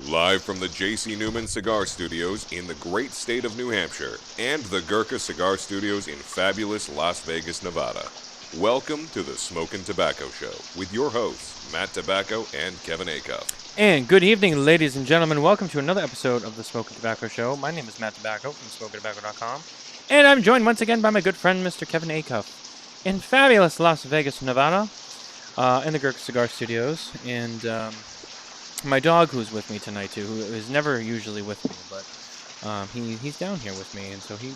Live from the J.C. Newman Cigar Studios in the great state of New Hampshire and the Gurkha Cigar Studios in fabulous Las Vegas, Nevada. Welcome to the Smokin Tabacco Show with your hosts, Matt Tobacco and Kevin Acuff. And good evening, ladies and gentlemen. Welcome to another episode of the Smokin Tabacco Show. My name is Matt Tobacco from SmokinTabacco.com. And I'm joined once again by my good friend, Mr. Kevin Acuff, in fabulous Las Vegas, Nevada, in the Gurkha Cigar Studios. And my dog, who's with me tonight, too, who is never usually with me, but he's down here with me, and so he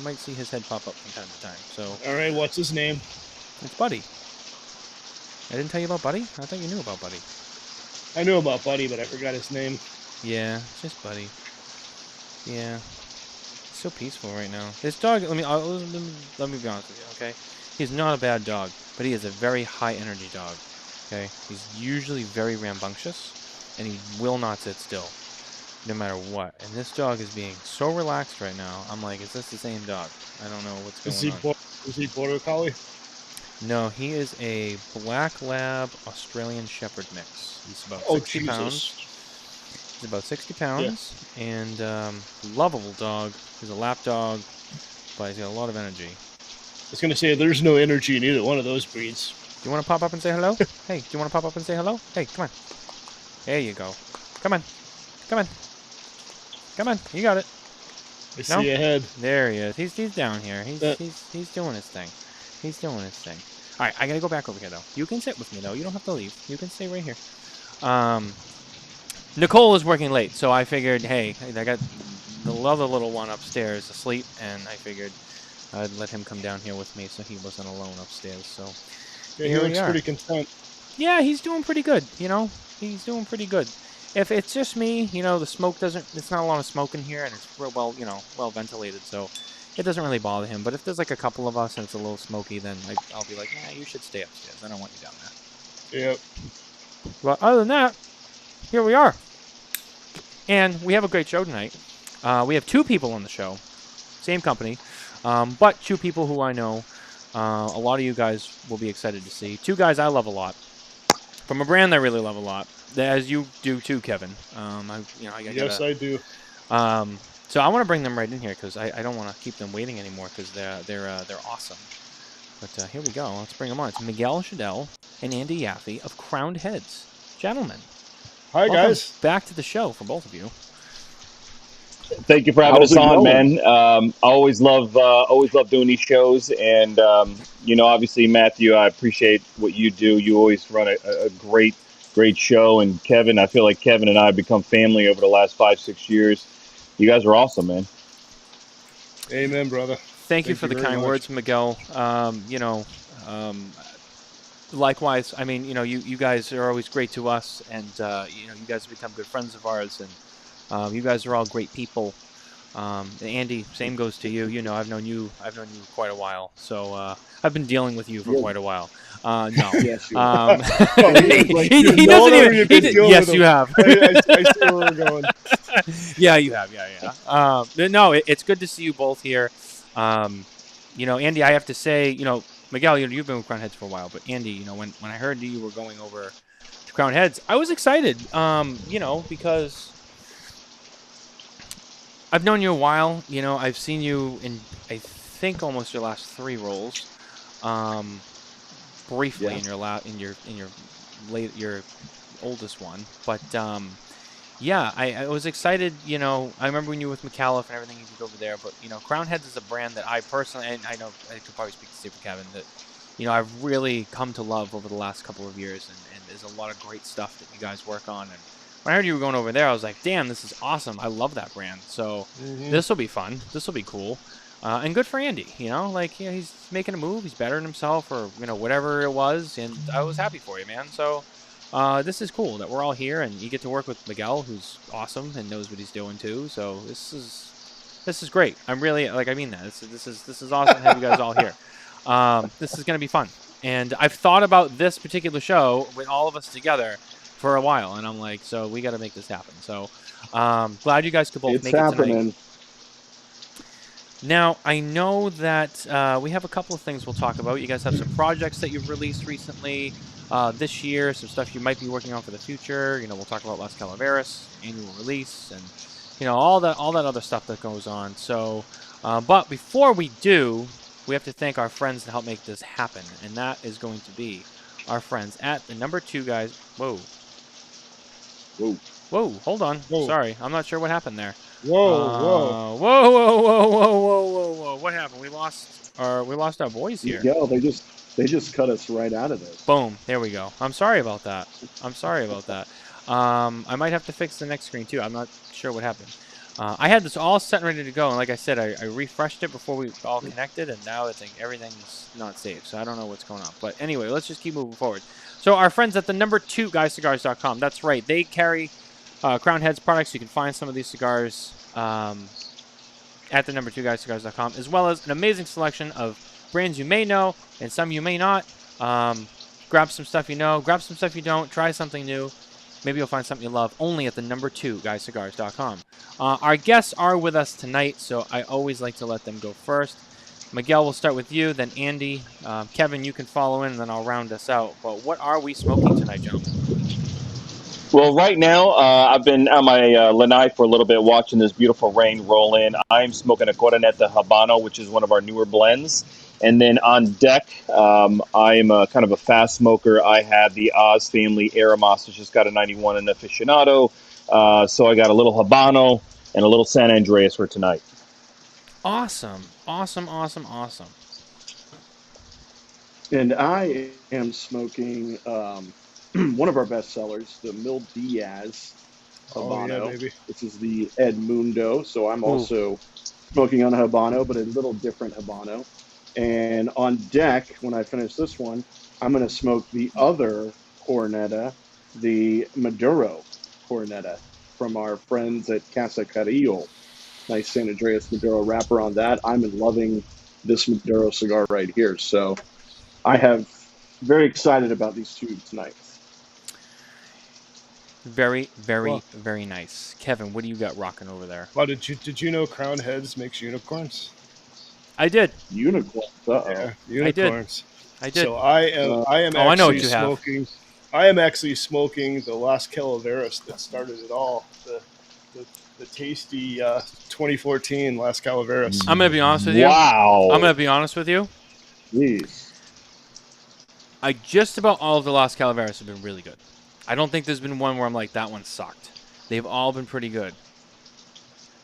might see his head pop up from time to time. So, all right, what's his name? It's Buddy. I didn't tell you about Buddy? I thought you knew about Buddy. I knew about Buddy, but I forgot his name. Yeah, it's just Buddy. Yeah. It's so peaceful right now. This dog, let me be honest with you, okay? He's not a bad dog, but he is a very high-energy dog, okay? He's usually very rambunctious, and he will not sit still, no matter what. And this dog is being so relaxed right now. I'm like, is this the same dog? I don't know what's going on. Is he Border Collie? No, he is a Black Lab Australian Shepherd mix. He's about 60 pounds. He's about 60 pounds, and lovable dog. He's a lap dog, but he's got a lot of energy. I was going to say, there's no energy in either one of those breeds. Do you want to pop up and say hello? Hey, do you want to pop up and say hello? Hey, come on. There you go. Come on. Come on. Come on. You got it. I see a head. There he is. He's down here. He's doing his thing. He's doing his thing. All right, I got to go back over here, though. You can sit with me, though. You don't have to leave. You can stay right here. Nicole is working late, so I figured, hey, I got the other little one upstairs asleep, and I figured I'd let him come down here with me so he wasn't alone upstairs. So yeah, he looks pretty content. Yeah, he's doing pretty good, you know. He's doing pretty good. If it's just me, you know, the smoke doesn't, it's not a lot of smoke in here, and it's real well, you know, well ventilated, so it doesn't really bother him. But if there's like a couple of us and it's a little smoky, then I'll be like, yeah, you should stay upstairs. I don't want you down there. Yep. But other than that, here we are. And we have a great show tonight. We have two people on the show. Same company, but two people who I know a lot of you guys will be excited to see. Two guys I love a lot. From a brand I really love a lot, as you do too, Kevin. Yes, I do. So I want to bring them right in here because I don't want to keep them waiting anymore because they're awesome. But here we go. Let's bring them on. It's Miguel Schoedel and Andy Yaffee of Crowned Heads. Gentlemen. Hi, welcome guys. Back to the show for both of you. Thank you for having us on, man. I always love doing these shows, and obviously, Matthew, I appreciate what you do. You always run a great show, and Kevin, I feel like Kevin and I have become family over the last 5-6 years. You guys are awesome, man. Amen, brother. Thank you for the kind words, Miguel. Likewise, I mean, you guys are always great to us, and you guys have become good friends of ours, and you guys are all great people. Andy, same goes to you. I've known you quite a while, so I've been dealing with you for quite a while. No, yes, you he doesn't even. Yes, you have. I see where we're going. Yeah, you have. Yeah. No, it's good to see you both here. Andy, I have to say, Miguel, you've been with Crown Heads for a while, but Andy, when I heard you were going over to Crown Heads, I was excited. Because I've known you a while. I've seen you in, I think, almost your last 3 roles. Briefly in your oldest one, but I was excited. I remember when you were with Micallef and everything you did over there. But Crown Heads is a brand that I personally, and I know I could probably speak to Steve Kevin, that I've really come to love over the last couple of years, and there's a lot of great stuff that you guys work on. And when I heard you were going over there, I was like, damn, this is awesome. I love that brand. So this will be fun. This will be cool. And good for Andy, he's making a move. He's bettering himself, or whatever it was, and I was happy for you, man. So this is cool that we're all here, and you get to work with Miguel, who's awesome and knows what he's doing too. So this is great. I'm really I mean that. This is awesome to have you guys all here. This is gonna be fun, and I've thought about this particular show with all of us together for a while, and I'm like, so we got to make this happen. So glad you guys could both make it tonight. Now, I know that we have a couple of things we'll talk about. You guys have some projects that you've released recently. this year, some stuff you might be working on for the future. We'll talk about Las Calaveras annual release and all that other stuff that goes on. So, but before we do, we have to thank our friends to help make this happen, and that is going to be our friends at the number 2 guys. Whoa. Hold on. Whoa. Sorry, I'm not sure what happened there. Whoa. Whoa. What happened? We lost our boys here. Miguel, they just cut us right out of this. Boom. There we go. I'm sorry about that. I might have to fix the next screen too. I'm not sure what happened. I had this all set and ready to go, and like I said, I refreshed it before we all connected, and now it's like everything's not saved, so I don't know what's going on. But anyway, let's just keep moving forward. So our friends at the number 2 guyscigars.com. That's right. They carry Crown Heads products. You can find some of these cigars at the number 2 guyscigars.com, as well as an amazing selection of brands you may know and some you may not. Grab some stuff you know, grab some stuff you don't, try something new. Maybe you'll find something you love only at the number 2 guyscigars.com. Our guests are with us tonight, so I always like to let them go first. Miguel, we'll start with you, then Andy. Kevin, you can follow in, and then I'll round us out. But what are we smoking tonight, gentlemen? Well, right now, I've been on my lanai for a little bit watching this beautiful rain roll in. I'm smoking a Coroneta Habano, which is one of our newer blends. And then on deck, I'm kind of a fast smoker. I have the Oz family Aramas, which just got a 91 and aficionado. So I got a little Habano and a little San Andreas for tonight. Awesome. And I am smoking one of our best sellers, the Mil Diaz Habano. Oh, yeah, baby. This is the Edmundo. So I'm also smoking on a Habano, but a little different Habano. And on deck, when I finish this one, I'm going to smoke the other Coroneta, the Maduro Coroneta from our friends at Casa Carrillo. Nice San Andreas Maduro wrapper on that. I'm loving this Maduro cigar right here. So I have very excited about these two tonight. Very nice. Kevin, what do you got rocking over there? Well, did you know Crown Heads makes unicorns? I did. Unicorns. Yeah, unicorns. I did. So I am I know what actually you have. smoking. I am actually smoking the Las Calaveras that started it all. The tasty 2014 Las Calaveras. I'm going to be honest with you. Wow. I'm going to be honest with you. Jeez. Just about all of the Las Calaveras have been really good. I don't think there's been one where I'm like, that one sucked. They've all been pretty good.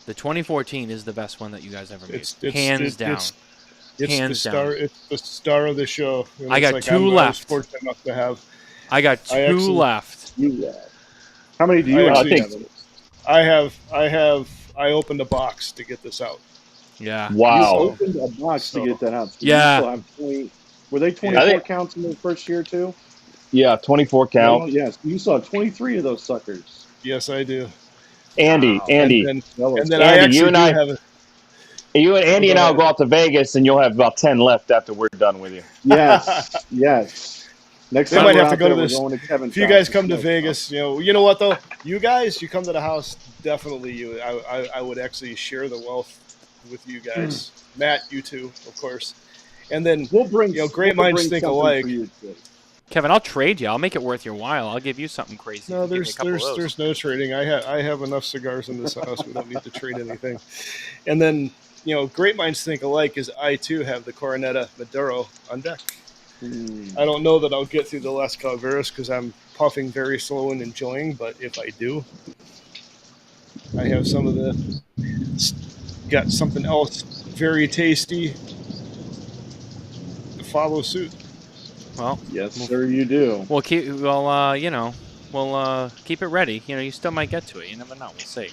The 2014 is the best one that you guys ever made. Hands down. It's the star of the show. I got two left. I was fortunate enough to have. I got two left. How many do you have? I opened a box to get this out. Yeah. Wow. You opened a box to get that out. So yeah. Were they 24 counts in the first year too? Yeah, 24 count. Yes. You saw 23 of those suckers. Yes, I do. Andy. And then Andy, I actually you and I have Andy and I will go out to Vegas, and you'll have about 10 left after we're done with you. Yes. Yes. Next they time might we're have to out go there, to this. we're going to Kevin's if you guys come to Vegas, you know what though, you come to the house, definitely I would actually share the wealth with you guys. Matt, you too, of course, and then we'll bring great minds think alike. Kevin, I'll trade you. I'll make it worth your while. I'll give you something crazy. No, there's no trading. I have enough cigars in this house. We don't need to trade anything. And then great minds think alike is I too have the Coroneta Maduro on deck. I don't know that I'll get through the Las Calaveras because I'm puffing very slow and enjoying, but if I do, I have got something else very tasty to follow suit. Well, yes, sir, you do. We'll keep it ready. You still might get to it. You never know. We'll see.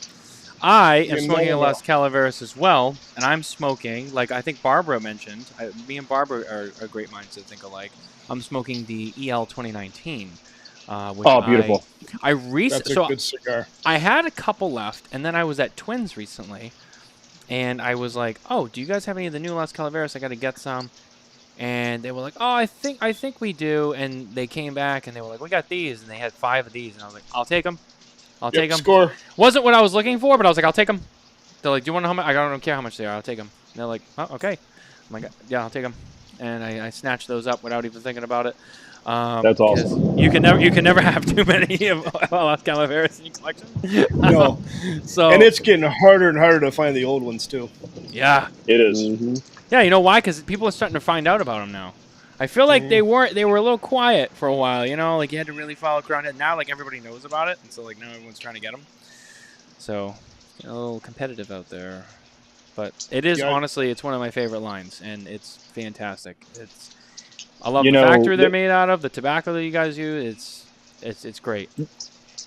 I am smoking a Las Calaveras as well, and I'm smoking, like I think Barbara mentioned, me and Barbara are great minds that think alike. I'm smoking the EL 2019. Which beautiful. That's a good cigar. I had a couple left, and then I was at Twins recently, and I was like, oh, do you guys have any of the new Las Calaveras? I got to get some. And they were like, oh, I think we do. And they came back, and they were like, we got these. And they had 5 of these. And I was like, I'll take them. I'll take them. Score. Wasn't what I was looking for, but I was like, I'll take them. They're like, do you want to know how much? I don't care how much they are. I'll take them. And they're like, oh, okay. I'm like, yeah, I'll take them. And I snatched those up without even thinking about it. That's awesome. You can never have too many of Las Calaveras in your collection. No. So And it's getting harder and harder to find the old ones too. yeah, It is. yeah. You know why? Because people are starting to find out about them now. I feel like they were a little quiet for a while. You know, like you had to really follow Crown Head. Now, like everybody knows about it, and so like now everyone's trying to get them. So a little competitive out there. But it is honestly, it's one of my favorite lines, and it's fantastic. I love the factory they're made out of, the tobacco that you guys use. It's great.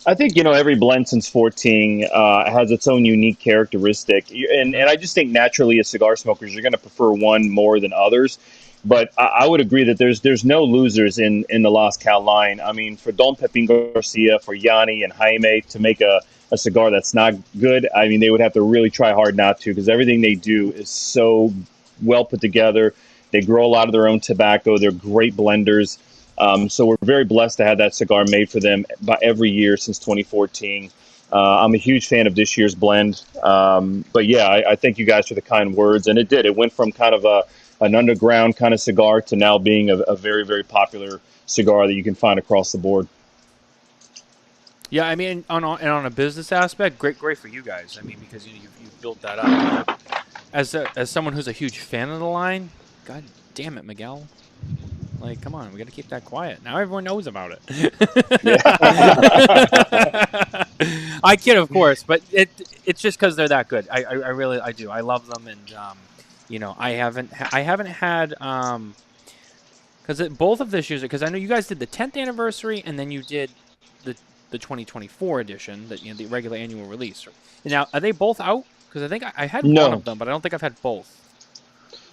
I think every blend since 14 has its own unique characteristic, and I just think naturally as cigar smokers, you're going to prefer one more than others. But I would agree that there's no losers in the Las Cal line. I mean, for Don Pepin Garcia, for Yanni and Jaime to make a cigar that's not good, I mean, they would have to really try hard not to, because everything they do is so well put together. They grow a lot of their own tobacco. They're great blenders. So we're very blessed to have that cigar made for them by every year since 2014. I'm a huge fan of this year's blend. But yeah, I thank you guys for the kind words. And it went from kind of an underground kind of cigar to now being a very, very popular cigar that you can find across the board. Yeah, I mean, on a business aspect, great for you guys. I mean, because you've built that up. As someone who's a huge fan of the line, God damn it, Miguel. Like, come on, we got to keep that quiet. Now everyone knows about it. I kid, of course, but it's just because they're that good. I really do. I love them, and I haven't had because both of this years, because I know you guys did the 10th anniversary, and then you did the 2024 edition, the regular annual release. Now, are they both out? Because I think I had one of them, but I don't think I've had both.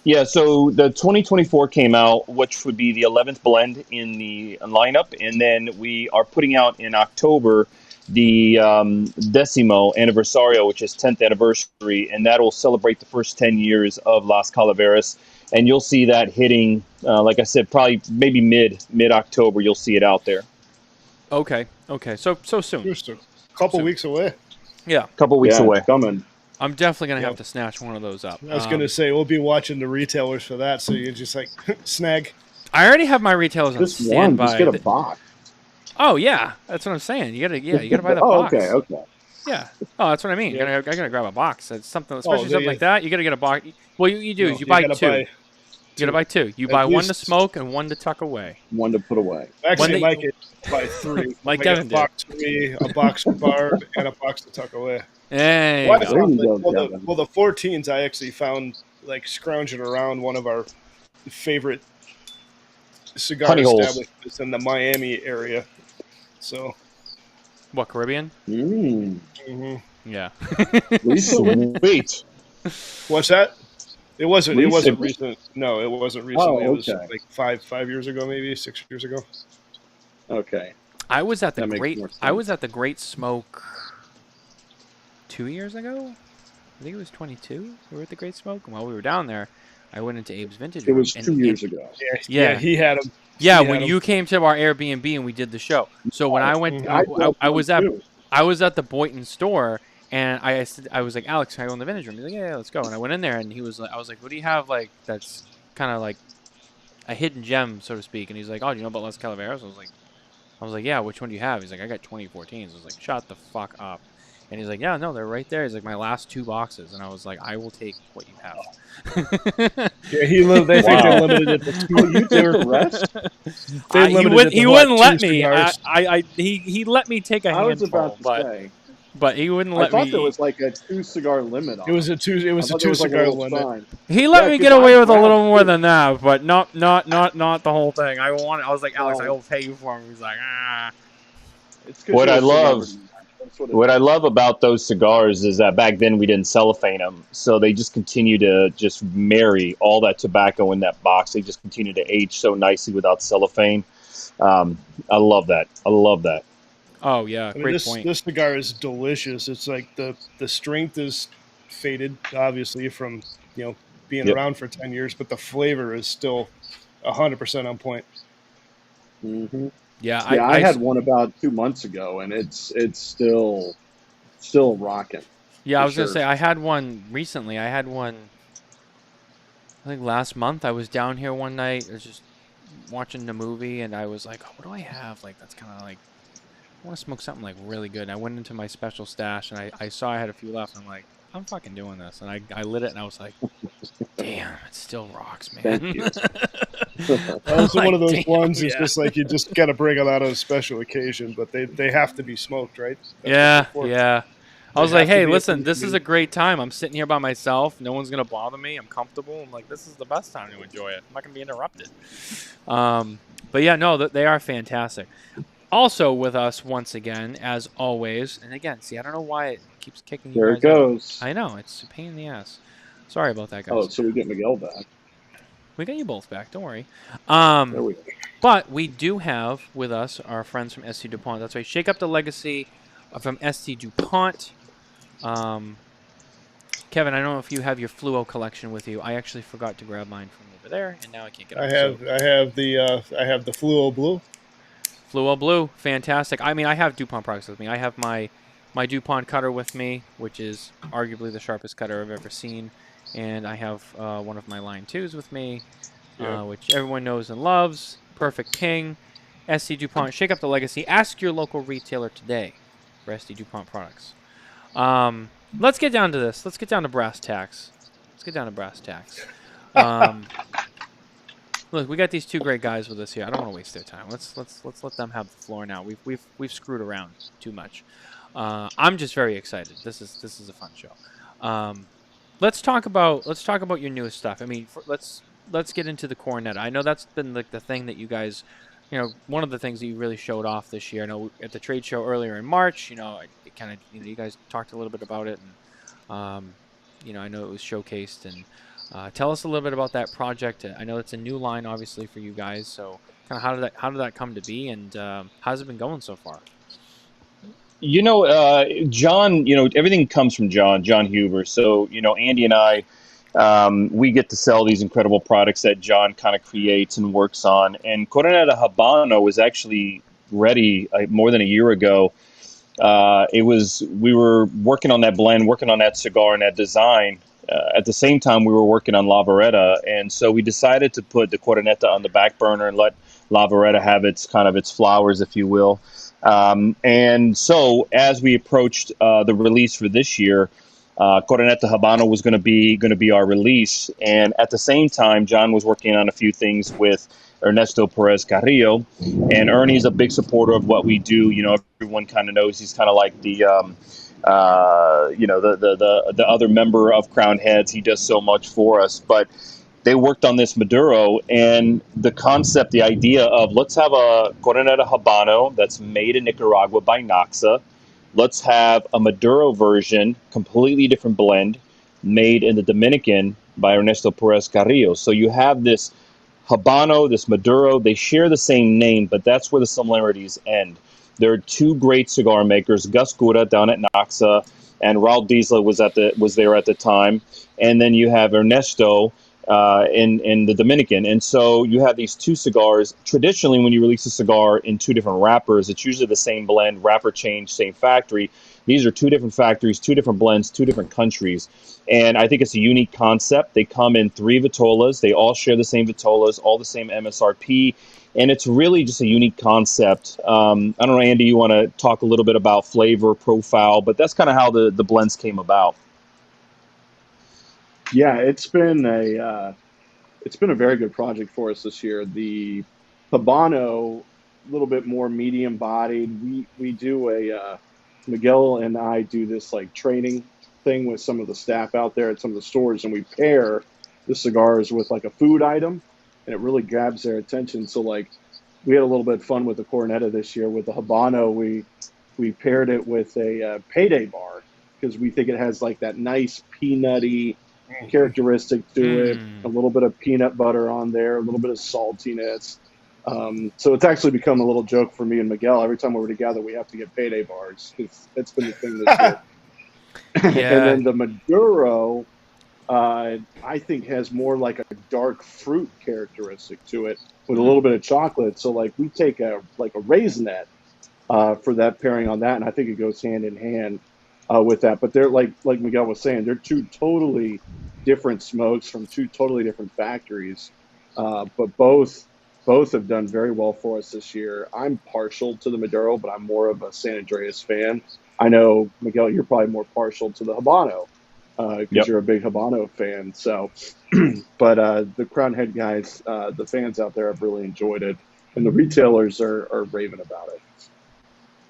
Yeah, so the 2024 came out, which would be the 11th blend in the lineup, and then we are putting out in October the Decimo Anniversario, which is 10th anniversary, and that will celebrate the first 10 years of Las Calaveras, and you'll see that hitting, like I said, probably maybe mid-October. You'll see it out there. Okay, so soon. Just a couple weeks away. Yeah, a couple weeks away. Coming. I'm definitely going to have to snatch one of those up. I was going to say, we'll be watching the retailers for that, so you just, snag. I already have my retailers on standby. Just get a box. Oh, yeah. That's what I'm saying. You gotta buy the box. Okay. Yeah. Oh, that's what I mean. Yeah. I gotta grab a box. That's something, especially something like that. You gotta get a box. Well, you do is you buy two. You gotta buy two. You buy one to smoke and one to tuck away. One to put away. Actually, Mike buy three. Like Devin did. A box for me, a box for Barb, and a box to tuck away. Hey. Well, the 14s I actually found scrounging around one of our favorite cigar establishments in the Miami area. So, what, Caribbean? Mm-hmm. Yeah. Sweet. What's that? It wasn't recent. No, it wasn't recently. Oh, It was like 5 years ago, maybe 6 years ago. Okay. I was at the Great Smoke 2 years ago. I think it was 22. We were at the Great Smoke, and while we were down there, I went into Abe's vintage room. It was 2 years ago. Yeah, he had them. Yeah, when you came to our Airbnb and we did the show. So when I went, I was at the Boynton store, and I was like, Alex, can I go in the vintage room? He's like, yeah, let's go. And I went in there, and I was like, what do you have that's kind of like a hidden gem, so to speak? And he's like, oh, do you know about Las Calaveras? I was like, yeah, which one do you have? He's like, I got 2014s. I was like, shut the fuck up. And he's like, yeah, no, they're right there. He's like, my last 2 boxes. And I was like, I will take what you have. Yeah, they think they limited it to 2. You took the rest? He wouldn't let me. He let me take a handful. I was about to say. But he wouldn't let me. I thought there was like a 2 cigar limit on it. It was a 2 cigar limit. He let me get away with a little more than that, but not the whole thing. I was like, Alex, I will pay you for him. He's like, ah. What I love about those cigars is that back then we didn't cellophane them, so they just continue to just marry all that tobacco in that box. They just continue to age so nicely without cellophane. I love that. Oh yeah, great point. This cigar is delicious. It's like the strength is faded, obviously, from being around for 10 years, but the flavor is still 100% on point. Mm-hmm. Yeah, I had one about 2 months ago, and it's still rocking. Yeah, I was gonna say I had one recently. I had one, I think last month. I was down here one night. I was just watching the movie, and I was like, oh, what do I have? Like, that's kind of like, I want to smoke something like really good. And I went into my special stash, and I saw I had a few left. And I'm like, I'm fucking doing this. And I lit it, and I was like, damn, it still rocks, man. Thank you. Also, Like, one of those damn, ones is yeah. just like you just got to bring them out on a special occasion, but they have to be smoked, right? That's Yeah, what they're for. yeah. I They was like, have to hey, be at the listen, this is meeting. a great time. I'm sitting here by myself. No one's going to bother me. I'm comfortable. I'm like, this is the best time to enjoy it. I'm not going to be interrupted. But yeah, no, they are fantastic. Also with us once again, as always, and again, see, I don't know why it keeps kicking you There guys it goes. out. I know, it's a pain in the ass. Sorry about that, guys. Oh, so we get Miguel back. We got you both back, don't worry. There we go. But we do have with us our friends from ST Dupont. That's right, Shake Up the Legacy from ST Dupont. Kevin, I don't know if you have your fluo collection with you. I actually forgot to grab mine from over there, and now I can't get it. I have the Fluo Blue. Fluo Blue, fantastic. I mean, I have Dupont products with me. I have my Dupont cutter with me, which is arguably the sharpest cutter I've ever seen, and I have one of my Line 2s with me, which everyone knows and loves. Perfect King, ST Dupont. Shake Up the Legacy. Ask your local retailer today for ST Dupont products. Let's get down to this. Let's get down to brass tacks. Look, we got these two great guys with us here. I don't want to waste their time. Let's let them have the floor now. We've screwed around too much. I'm just very excited. This is a fun show. Let's talk about your newest stuff. I mean, let's get into the Cornetta. I know that's been like the thing that you guys, one of the things that you really showed off this year. I know at the trade show earlier in March, it kind of, you guys talked a little bit about it, and I know it was showcased. And tell us a little bit about that project. I know it's a new line, obviously, for you guys. So, kind of how did that come to be, and how's it been going so far? John, everything comes from John Huber. So, Andy and I, we get to sell these incredible products that John kind of creates and works on. And Cornetta Habano was actually ready more than a year ago. We were working on that blend, working on that cigar and that design. At the same time, we were working on La Vereda, and so we decided to put the Cornetta on the back burner and let La Vereda have its flowers, if you will. And so, as we approached the release for this year, Cornetta Habano was going to be our release, and at the same time, John was working on a few things with Ernesto Perez Carrillo, and Ernie's a big supporter of what we do. Everyone kind of knows he's kind of like the the other member of Crown Heads. He does so much for us, but they worked on this Maduro, and the concept, the idea of let's have a Cornetta Habano that's made in Nicaragua by Naxa. Let's have a Maduro version, completely different blend, made in the Dominican by Ernesto Perez Carrillo. So you have this Habano, this Maduro. They share the same name, but that's where the similarities end. There are two great cigar makers, Gus Cura down at Naxa, and Raul Diesla was there at the time. And then you have Ernesto in the Dominican. And so you have these two cigars. Traditionally, when you release a cigar in two different wrappers, it's usually the same blend, wrapper change, same factory. These are two different factories, two different blends, two different countries. And I think it's a unique concept. They come in 3 vitolas. They all share the same vitolas, all the same MSRP. And it's really just a unique concept. I don't know, Andy, you want to talk a little bit about flavor profile, but that's kind of how the blends came about. Yeah, it's been a very good project for us this year. The Habano, a little bit more medium bodied. We do Miguel and I do this like training thing with some of the staff out there at some of the stores, and we pair the cigars with like a food item, and it really grabs their attention. So like we had a little bit of fun with the Cornetta this year. With the Habano, we paired it with a payday bar because we think it has like that nice peanutty characteristic to it, a little bit of peanut butter on there, a little bit of saltiness. So it's actually become a little joke for me and Miguel. Every time we're together, we have to get payday bars. It's been the thing this year. Yeah. And then the Maduro, I think has more like a dark fruit characteristic to it with a little bit of chocolate. So like we take a raisinette for that pairing on that, and I think it goes hand in hand with that. But they're like Miguel was saying, they're two totally different smokes from two totally different factories, but both Both have done very well for us this year. I'm partial to the Maduro, but I'm more of a San Andreas fan. I know, Miguel, you're probably more partial to the Habano because you're a big Habano fan. So, but the Crown Head guys, the fans out there have really enjoyed it, and the retailers are raving about it.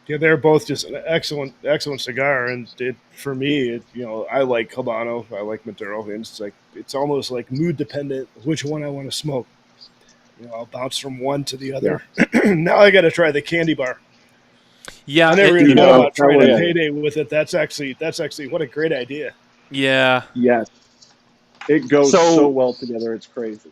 Yeah, they're both just an excellent cigar, and for me, I like Habano, I like Maduro, and it's almost like mood dependent which one I want to smoke. I'll bounce from one to the other. Yeah. Now I got to try the candy bar. Yeah, I never even thought about trying a payday with it. That's actually what a great idea. Yeah. Yes. It goes so well together. It's crazy.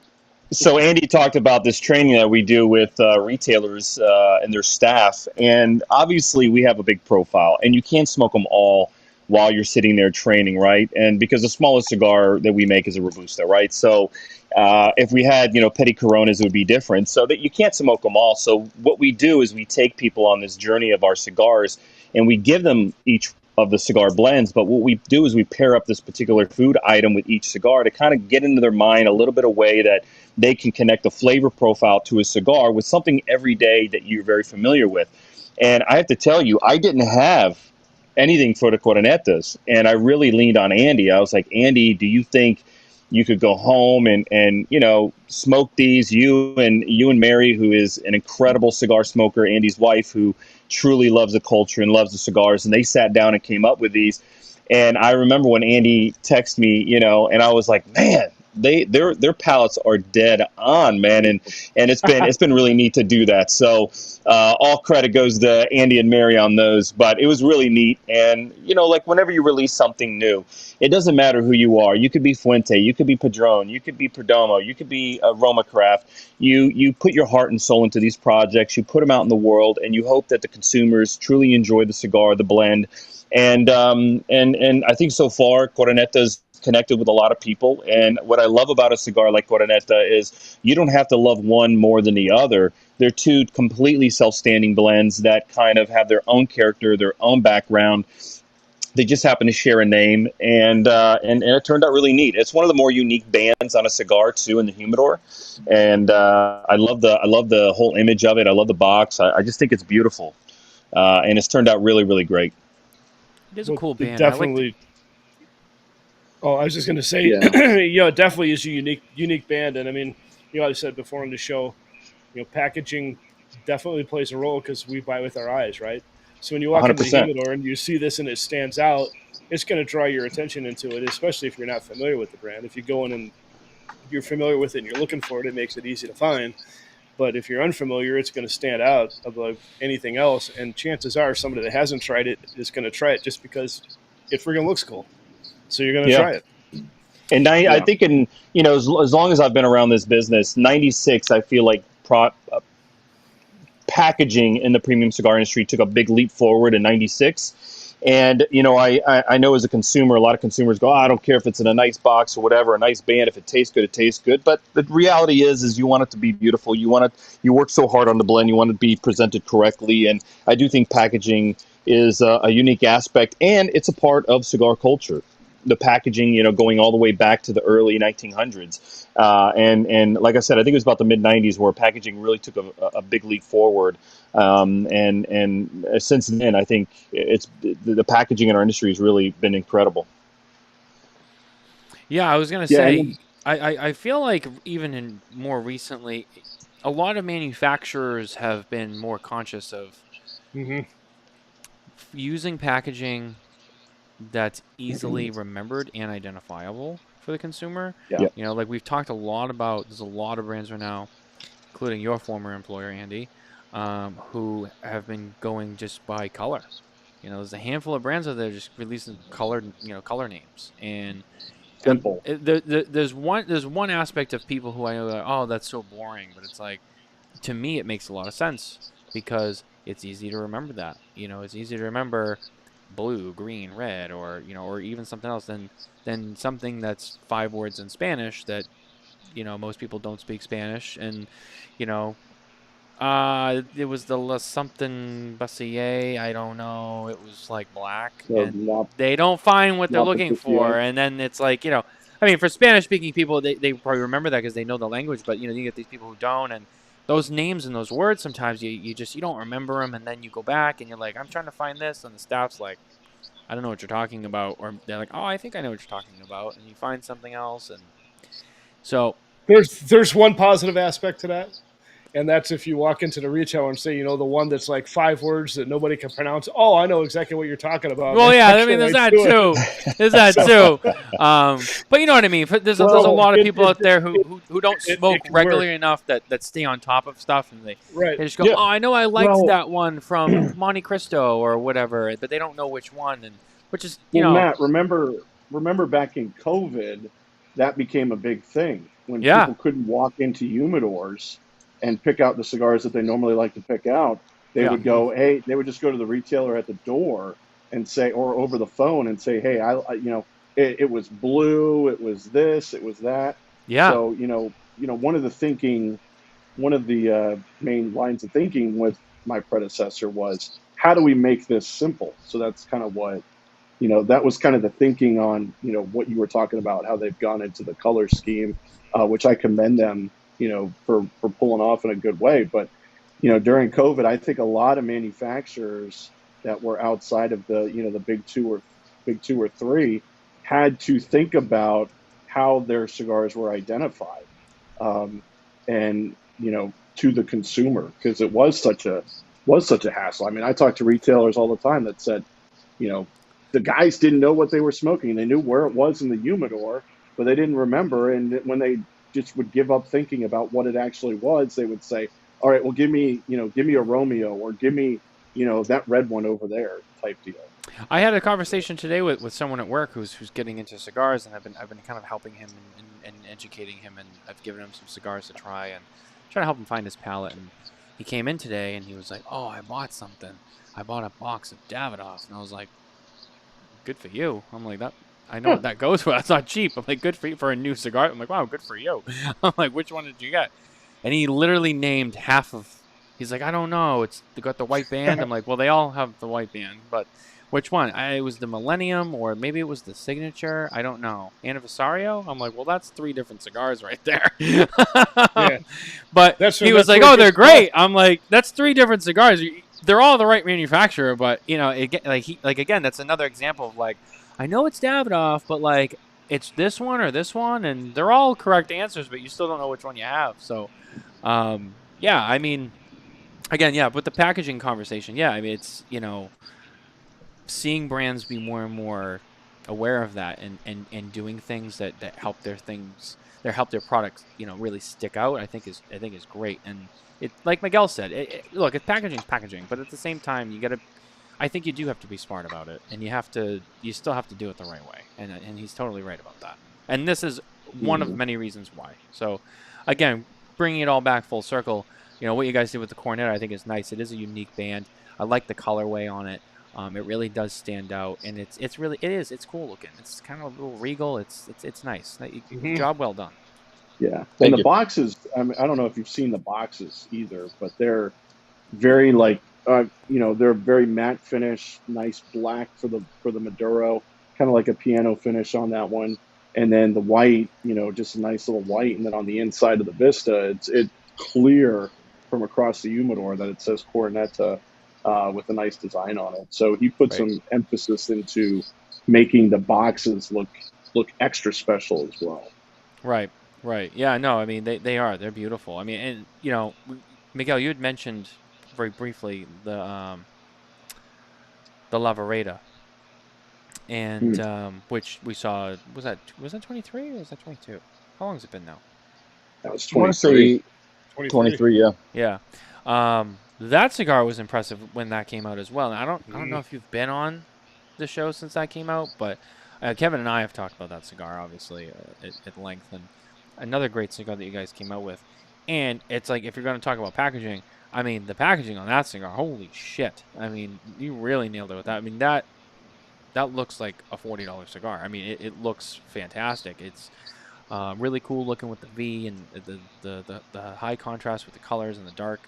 So Andy talked about this training that we do with retailers and their staff, and obviously we have a big profile, and you can't smoke them all while you're sitting there training, right? And because the smallest cigar that we make is a Robusta, right? So if we had, petty Coronas, it would be different. So that you can't smoke them all. So what we do is we take people on this journey of our cigars, and we give them each of the cigar blends. But what we do is we pair up this particular food item with each cigar to kind of get into their mind a little bit of way that they can connect the flavor profile to a cigar with something every day that you're very familiar with. And I have to tell you, I didn't have anything for the Coronetas, and I really leaned on Andy. I was like, Andy, do you think you could go home and smoke these? You and Mary, who is an incredible cigar smoker, Andy's wife, who truly loves the culture and loves the cigars, and they sat down and came up with these. And I remember when Andy texted me, and I was like, man, their palates are dead on, man, and it's been really neat to do that. So all credit goes to Andy and Mary on those, but it was really neat. And like whenever you release something new, it doesn't matter who you are. You could be Fuente, you could be Padron, you could be Perdomo, you could be Roma Craft. You put your heart and soul into these projects. You put them out in the world, and you hope that the consumers truly enjoy the cigar, the blend. And I think so far Coroneta's connected with a lot of people. And what I love about a cigar like Coroneta is you don't have to love one more than the other. They're two completely self-standing blends that kind of have their own character, their own background. They just happen to share a name, and it turned out really neat. It's one of the more unique bands on a cigar too in the humidor, and I love the whole image of it. I love the box. I just think it's beautiful, and it's turned out really, really great. It is a cool band. Definitely. I was just going to say, it definitely is a unique band. And I mean, I said before on the show, packaging definitely plays a role because we buy with our eyes, right? So when you walk 100%. Into the humidor and you see this and it stands out, it's going to draw your attention into it, especially if you're not familiar with the brand. If you go in and you're familiar with it and you're looking for it, it makes it easy to find. But if you're unfamiliar, it's going to stand out above anything else. And chances are somebody that hasn't tried it is going to try it just because it freaking looks cool. So you're going to try it. And I think as long as I've been around this business, 96, I feel like packaging in the premium cigar industry took a big leap forward in 96. And, I know as a consumer, a lot of consumers go, I don't care if it's in a nice box or whatever, a nice band. If it tastes good, it tastes good. But the reality is you want it to be beautiful. You work so hard on the blend. You want it to be presented correctly. And I do think packaging is a unique aspect, and it's a part of cigar culture. The packaging, going all the way back to the early 1900s. And like I said, I think it was about the mid-90s where packaging really took a big leap forward. And since then, I think the packaging in our industry has really been incredible. Yeah, I was going to say, I feel like even in more recently, a lot of manufacturers have been more conscious of using packaging that's easily remembered and identifiable for the consumer. Yeah. Like we've talked a lot about, there's a lot of brands right now, including your former employer, Andy, who have been going just by color. There's a handful of brands out there just releasing color names. And simple. There's one aspect of people who I know that, oh, that's so boring. But it's like, to me, it makes a lot of sense because it's easy to remember that. It's easy to remember blue, green, red, or even something else than something that's 5 words in Spanish that most people don't speak Spanish, and it was the something Bassier, I don't know, it was like black, and they don't find what they're looking for, and then it's like I mean, for Spanish speaking people, they probably remember that because they know the language, but you get these people who don't, and those names and those words, sometimes you don't remember them, and then you go back and you're like, I'm trying to find this, and the staff's like, I don't know what you're talking about, or they're like, oh, I think I know what you're talking about, and you find something else, and so There's one positive aspect to that. And that's if you walk into the retailer and say, you know, the one that's like 5 words that nobody can pronounce. Oh, I know exactly what you're talking about. well, yeah, I mean, there's that too. There's that too. But you know what I mean. There's a lot of people out there who don't smoke regularly enough that stay on top of stuff, and they just go, oh, I know I liked that one from Monte Cristo or whatever, but they don't know which one, and which is Matt, remember back in COVID, that became a big thing when people couldn't walk into humidors and pick out the cigars that they normally like to pick out. They would go, hey, they would just go to the retailer at the door and say, or over the phone and say, hey, it was blue, it was this, it was that. Yeah. So, one of the main lines of thinking with my predecessor was, how do we make this simple? So that's kind of what, that was kind of the thinking on, what you were talking about, how they've gone into the color scheme, which I commend them, for pulling off in a good way. But, during COVID, I think a lot of manufacturers that were outside of the, the big two or three had to think about how their cigars were identified, and, to the consumer, because it was such a hassle. I mean, I talk to retailers all the time that said, the guys didn't know what they were smoking. They knew where it was in the humidor, but they didn't remember. And when they just would give up thinking about what it actually was, they would say, all right, well, give me a Romeo, or give me, that red one over there type deal. I had a conversation today with someone at work who's getting into cigars, and I've been kind of helping him and educating him, and I've given him some cigars to try and trying to help him find his palate. And he came in today and he was like, oh, I bought something. I bought a box of Davidoff. And I was like, good for you. I'm like, that I know what that goes for. That's not cheap. I'm like, good for you for a new cigar. I'm like, wow, good for you. I'm like, which one did you get? And he literally named half of. He's like, I don't know. They got the white band. I'm like, well, they all have the white band, but which one? It was the Millennium, or maybe it was the Signature. I don't know. Anniversario. I'm like, well, that's 3 different cigars right there. Yeah. But he was like, oh, they're great. I'm like, that's 3 different cigars. They're all the right manufacturer, but again, that's another example of like, I know it's Davidoff, but like, it's this one or this one, and they're all correct answers, but you still don't know which one you have. So, yeah, I mean, again, yeah, but the packaging conversation, yeah, I mean, it's, seeing brands be more and more aware of that and doing things that help their products, really stick out, I think is great. And it, like Miguel said, look, it's packaging, but at the same time, I think you do have to be smart about it, and you still have to do it the right way. And he's totally right about that. And this is one of many reasons why. So, again, bringing it all back full circle, what you guys did with the Cornetto, I think is nice. It is a unique band. I like the colorway on it. It really does stand out, and it's cool looking. It's kind of a little regal. It's nice. Job well done. Yeah, and the boxes. I mean, I don't know if you've seen the boxes either, but they're very they're very matte finish, nice black for the Maduro, kind of like a piano finish on that one, and then the white, just a nice little white, and then on the inside of the Vista, it's clear from across the humidor that it says Cornetto. With a nice design on it. So he put some emphasis into making the boxes look extra special as well. Right. Yeah, no, I mean, they're beautiful. I mean, and, Miguel, you had mentioned very briefly the La Vereda, and which we saw, was that 23 or was that 22? How long has it been now? That was 23. 23, yeah. Yeah. That cigar was impressive when that came out as well. And I don't know if you've been on the show since that came out, but Kevin and I have talked about that cigar, obviously, at length. And another great cigar that you guys came out with. And it's like, if you're going to talk about packaging, I mean, the packaging on that cigar, holy shit. I mean, you really nailed it with that. I mean, that looks like a $40 cigar. I mean, it looks fantastic. It's really cool looking with the V and the high contrast with the colors and the dark.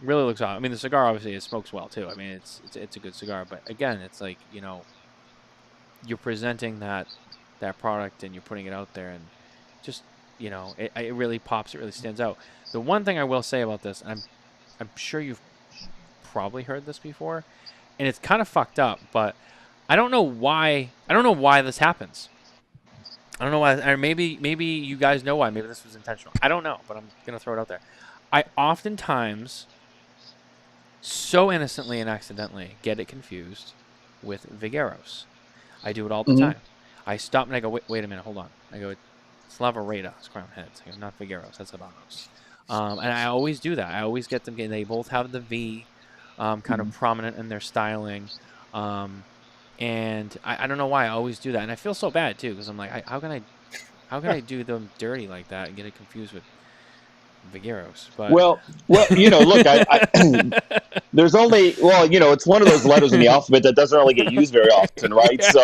Really looks awesome. I mean, the cigar obviously it smokes well too. I mean, it's a good cigar, but again, it's like, you're presenting that product and you're putting it out there, and just, it really pops. It really stands out. The one thing I will say about this, I'm sure you've probably heard this before, and it's kind of fucked up, but I don't know why. I don't know why this happens. I don't know why. Or maybe you guys know why. Maybe this was intentional. I don't know, but I'm gonna throw it out there. I oftentimes, so innocently and accidentally, get it confused with Vigueros. I do it all the time. I stop and I go, wait a minute, hold on. I go, it's Lavareda, it's Crown Heads. I go, not Vigueros, that's Habanos. And I always do that. I always get them. They both have the V, kind of prominent in their styling. And I don't know why I always do that, and I feel so bad too because I'm like, how can I do them dirty like that and get it confused with Vigueros? But well, look, there's only it's one of those letters in the alphabet that doesn't really get used very often, right? So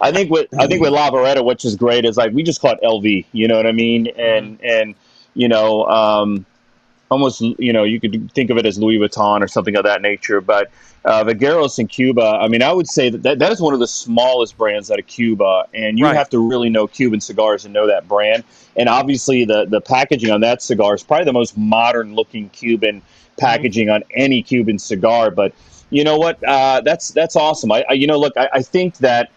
I think with Lavaretta, which is great, is like we just call it LV. You know what I mean? And almost, you could think of it as Louis Vuitton or something of that nature. But Vigueros in Cuba, I mean, I would say that is one of the smallest brands out of Cuba, and you have to really know Cuban cigars and know that brand. And obviously, the packaging on that cigar is probably the most modern-looking Cuban packaging on any Cuban cigar. But you know what? That's awesome. I think that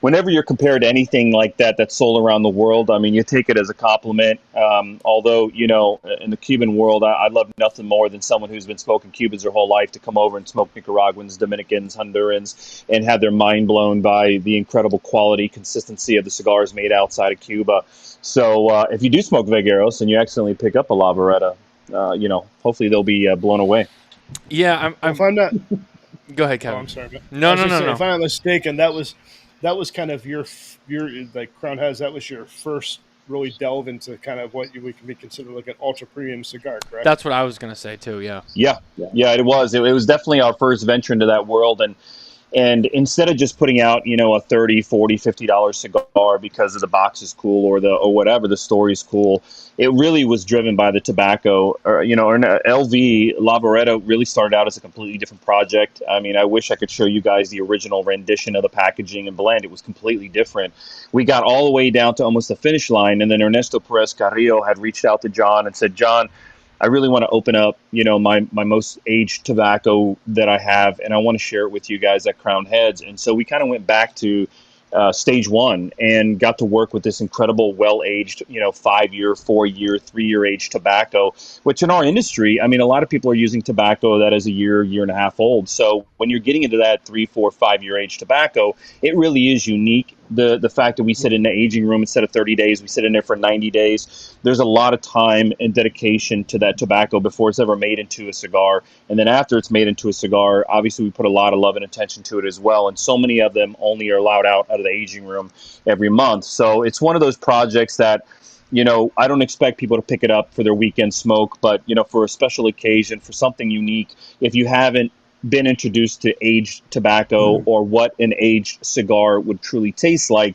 whenever you're compared to anything like that that's sold around the world, I mean, you take it as a compliment. Although, in the Cuban world, I love nothing more than someone who's been smoking Cubans their whole life to come over and smoke Nicaraguans, Dominicans, Hondurans, and have their mind blown by the incredible quality, consistency of the cigars made outside of Cuba. So if you do smoke Vigueros and you accidentally pick up a Lavaretta, hopefully they'll be blown away. Yeah, if I'm not... Go ahead, Kevin. I'm sorry. No. If I'm not mistaken, that was kind of your like Crown Heads. That was your first really delve into kind of what we can be considered like an ultra premium cigar, correct? That's what I was going to say too. Yeah. Yeah. It was. It was definitely our first venture into that world, and instead of just putting out, a $30, $40, $50 cigar because the box is cool or whatever, the story is cool, it really was driven by the tobacco. Or LV Lavaretta really started out as a completely different project. I mean, I wish I could show you guys the original rendition of the packaging and blend. It was completely different. We got all the way down to almost the finish line, and then Ernesto Perez Carrillo had reached out to John and said, John, I really want to open up, my most aged tobacco that I have, and I want to share it with you guys at Crown Heads. And so we kind of went back to stage one and got to work with this incredible, well-aged, 5-year, 4-year, 3-year aged tobacco, which in our industry, I mean, a lot of people are using tobacco that is a year and a half old. So when you're getting into that 3, 4, 5-year aged tobacco, it really is unique. The fact that we sit in the aging room instead of 30 days, we sit in there for 90 days. There's a lot of time and dedication to that tobacco before it's ever made into a cigar. And then after it's made into a cigar, obviously we put a lot of love and attention to it as well. And so many of them only are allowed out of the aging room every month. So it's one of those projects that, I don't expect people to pick it up for their weekend smoke, but, for a special occasion, for something unique, if you haven't been introduced to aged tobacco or what an aged cigar would truly taste like,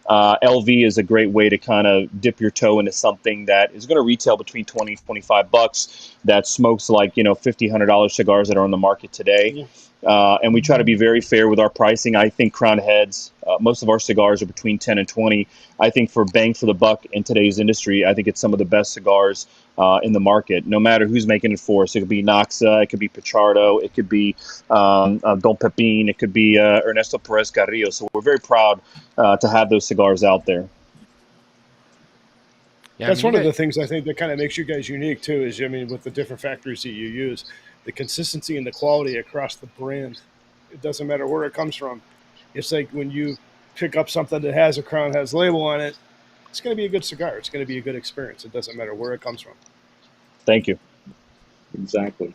LV is a great way to kind of dip your toe into something that is going to retail between $20, $25 that smokes like, $50, $100 cigars that are on the market today. And we try to be very fair with our pricing. I think Crown Heads, most of our cigars are between 10 and 20. I think for bang for the buck in today's industry, I think it's some of the best cigars in the market, no matter who's making it for us. It could be Noxa, it could be Pichardo, it could be Don Pepin, it could be Ernesto Perez Carrillo. So we're very proud to have those cigars out there. Yeah, that's one of the things I think that kind of makes you guys unique too, is, with the different factories that you use, the consistency and the quality across the brand. It doesn't matter where it comes from. It's like when you pick up something that has a Crown Heads label on it, it's going to be a good cigar. It's going to be a good experience. It doesn't matter where it comes from. Thank you. Exactly.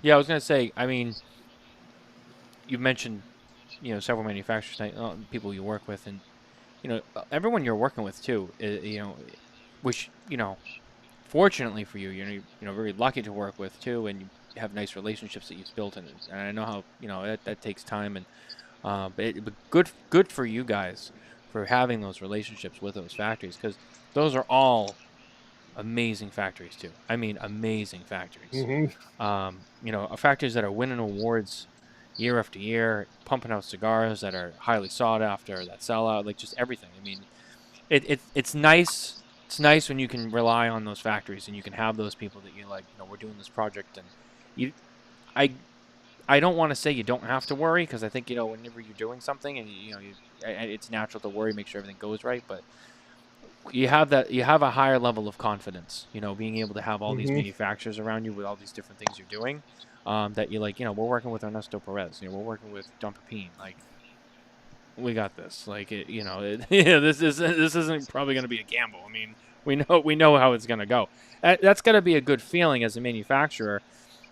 Yeah, I was going to say, I mean, you mentioned, several manufacturers, people you work with, and, everyone you're working with too, which, fortunately for you, you're very lucky to work with too, and you have nice relationships that you've built, and I know how, that takes time, and but good for you guys for having those relationships with those factories, because those are all amazing factories too. I mean, amazing factories. Factories that are winning awards year after year, pumping out cigars that are highly sought after, that sell out, like just everything. I mean, it's nice it's nice when you can rely on those factories and you can have those people that you like. We're doing this project, and you, I, I don't want to say you don't have to worry, because I think whenever you're doing something and it's natural to worry, make sure everything goes right, but you have a higher level of confidence, being able to have all these Mm-hmm. manufacturers around you with all these different things you're doing, that you like, we're working with Ernesto Perez, we're working with Don Pepin, like, we got this. Like, this isn't probably going to be a gamble. I mean, we know how it's going to go. That's got to be a good feeling as a manufacturer,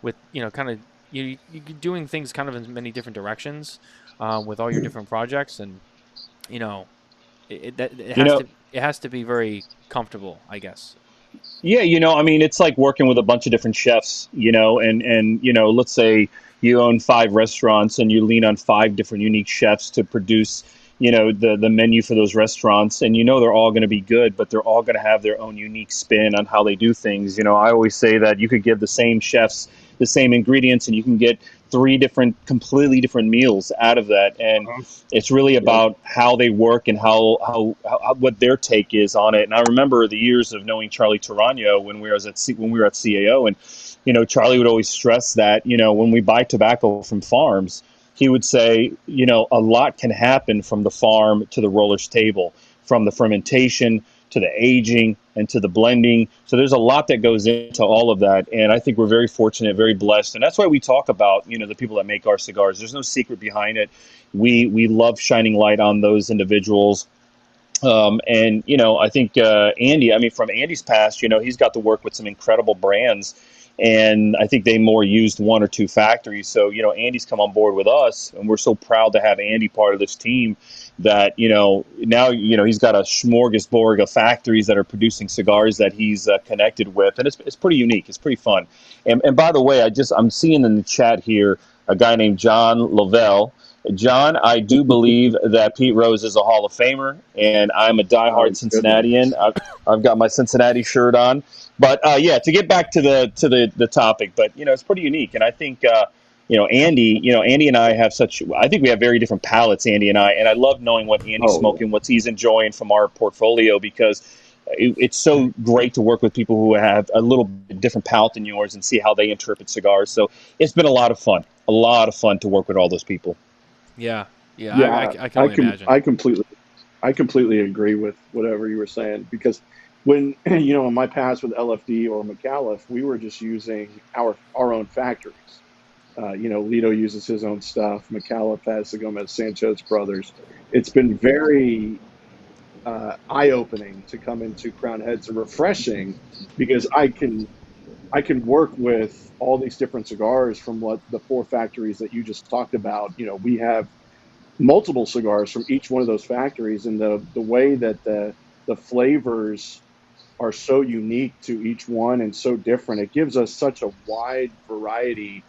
with kind of you doing things kind of in many different directions, with all your different projects, and it You has know, to be very comfortable, I guess. Yeah, I mean, it's like working with a bunch of different chefs, and let's say you own 5 restaurants and you lean on 5 different unique chefs to produce, the menu for those restaurants, and they're all going to be good, but they're all going to have their own unique spin on how they do things. I always say that you could give the same chefs the same ingredients and you can get 3 completely different meals out of that, and it's really about how they work and how what their take is on it. And I remember the years of knowing Charlie Tarano when we were at CAO, and Charlie would always stress that when we buy tobacco from farms, he would say a lot can happen from the farm to the roller's table, from the fermentation to the aging and to the blending. So there's a lot that goes into all of that. And I think we're very fortunate, very blessed. And that's why we talk about, the people that make our cigars. There's no secret behind it. We love shining light on those individuals. And I think Andy, from Andy's past, he's got to work with some incredible brands. And I think they more used 1 or 2 factories. So, Andy's come on board with us, and we're so proud to have Andy part of this team that, now, he's got a smorgasbord of factories that are producing cigars that he's connected with. And it's pretty unique. It's pretty fun. And by the way, I'm seeing in the chat here a guy named John Lavelle. John, I do believe that Pete Rose is a Hall of Famer, and I'm a diehard Cincinnatian. I've got my Cincinnati shirt on. But to get back to the topic, but it's pretty unique, and I think Andy and I have I think we have very different palates, Andy and I love knowing what Andy's smoking, what he's enjoying from our portfolio, because it's so great to work with people who have a little bit different palate than yours and see how they interpret cigars. So it's been a lot of fun to work with all those people. Yeah. I can only imagine. I completely agree with whatever you were saying, because when in my past with LFD or Micallef, we were just using our own factories. Lido uses his own stuff. Micallef has the Gomez Sanchez brothers. It's been very eye-opening to come into Crown Heads, and refreshing, because I can work with all these different cigars from what the 4 factories that you just talked about. We have multiple cigars from each one of those factories, and the way that the flavors are so unique to each one and so different, it gives us such a wide variety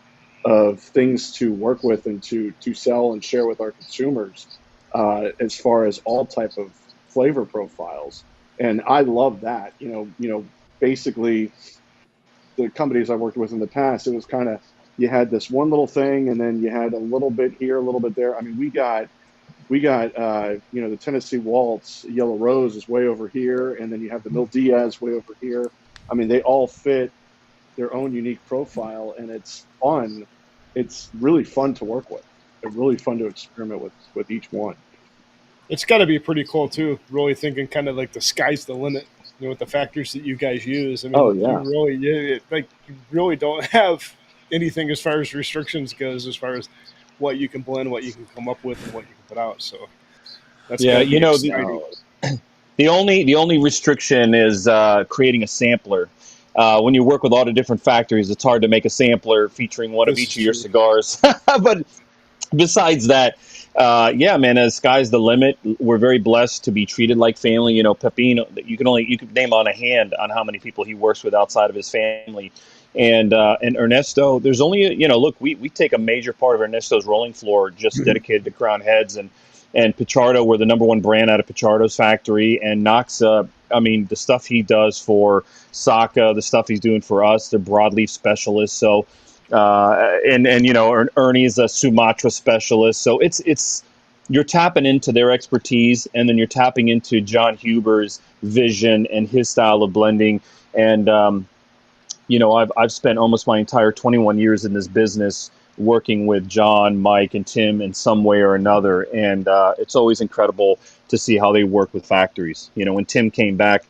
of things to work with and to sell and share with our consumers, as far as all type of flavor profiles. And I love that. Basically, the companies I worked with in the past, it was kind of, you had this one little thing, and then you had a little bit here, a little bit there. I mean, we got the Tennessee Waltz Yellow Rose is way over here, and then you have the Mil Diaz way over here. I mean, they all fit their own unique profile, and it's fun. It's really fun to work with. It's really fun to experiment with each one. It's got to be pretty cool too. Really thinking kind of like the sky's the limit, with the factors that you guys use. I mean, you really don't have anything as far as restrictions goes, as far as what you can blend, what you can come up with, and what you can put out. So that's the only restriction is creating a sampler. When you work with all the different factories, it's hard to make a sampler featuring one of each of your cigars. But besides that, man, the sky's the limit. We're very blessed to be treated like family. Pepino, you could name on a hand on how many people he works with outside of his family. And Ernesto, there's only, look, we take a major part of Ernesto's rolling floor just dedicated to Crown Heads, and Pichardo, we're the #1 brand out of Pichardo's factory, and Noxa, the stuff he does for Saka, the stuff he's doing for us, they're broadleaf specialists. So, Ernie's a Sumatra specialist. So it's you're tapping into their expertise, and then you're tapping into John Huber's vision and his style of blending. And I've spent almost my entire 21 years in this business working with John, Mike, and Tim in some way or another, and it's always incredible to see how they work with factories. When Tim came back,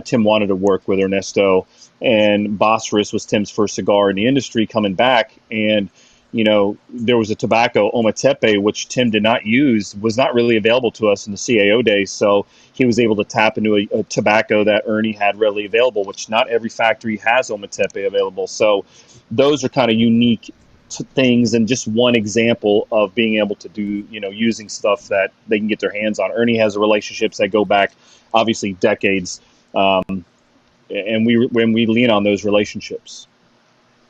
Tim wanted to work with Ernesto, and Bosphorus was Tim's first cigar in the industry coming back, and there was a tobacco, Ometepe, which Tim did not use, was not really available to us in the CAO days. So he was able to tap into a tobacco that Ernie had readily available, which not every factory has Ometepe available. So those are kind of unique things, and just one example of being able to do, using stuff that they can get their hands on. Ernie has relationships that go back, obviously, decades, and when we lean on those relationships.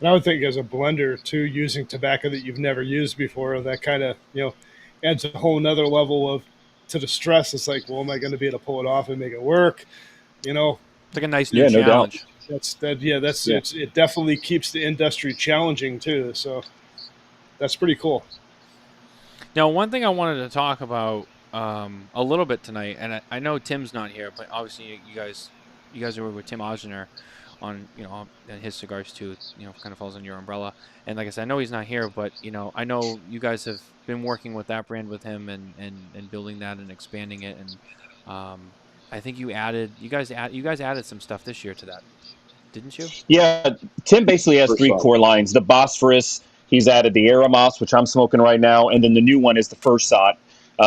And I would think as a blender too, using tobacco that you've never used before, that kind of, adds a whole nother level to the stress. It's like, well, am I going to be able to pull it off and make it work? It's like a nice new challenge. No doubt. It definitely keeps the industry challenging too. So that's pretty cool. Now, one thing I wanted to talk about a little bit tonight, and I know Tim's not here, but obviously you guys are with Tim Osner on, and his cigars too, kind of falls on your umbrella. And like I said, I know he's not here, but, I know you guys have been working with that brand with him and building that and expanding it. And I think you guys added some stuff this year to that, didn't you? Yeah, Tim basically has three core lines. The Bosphorus, he's added the Aramos, which I'm smoking right now, and then the new one is the Fursat.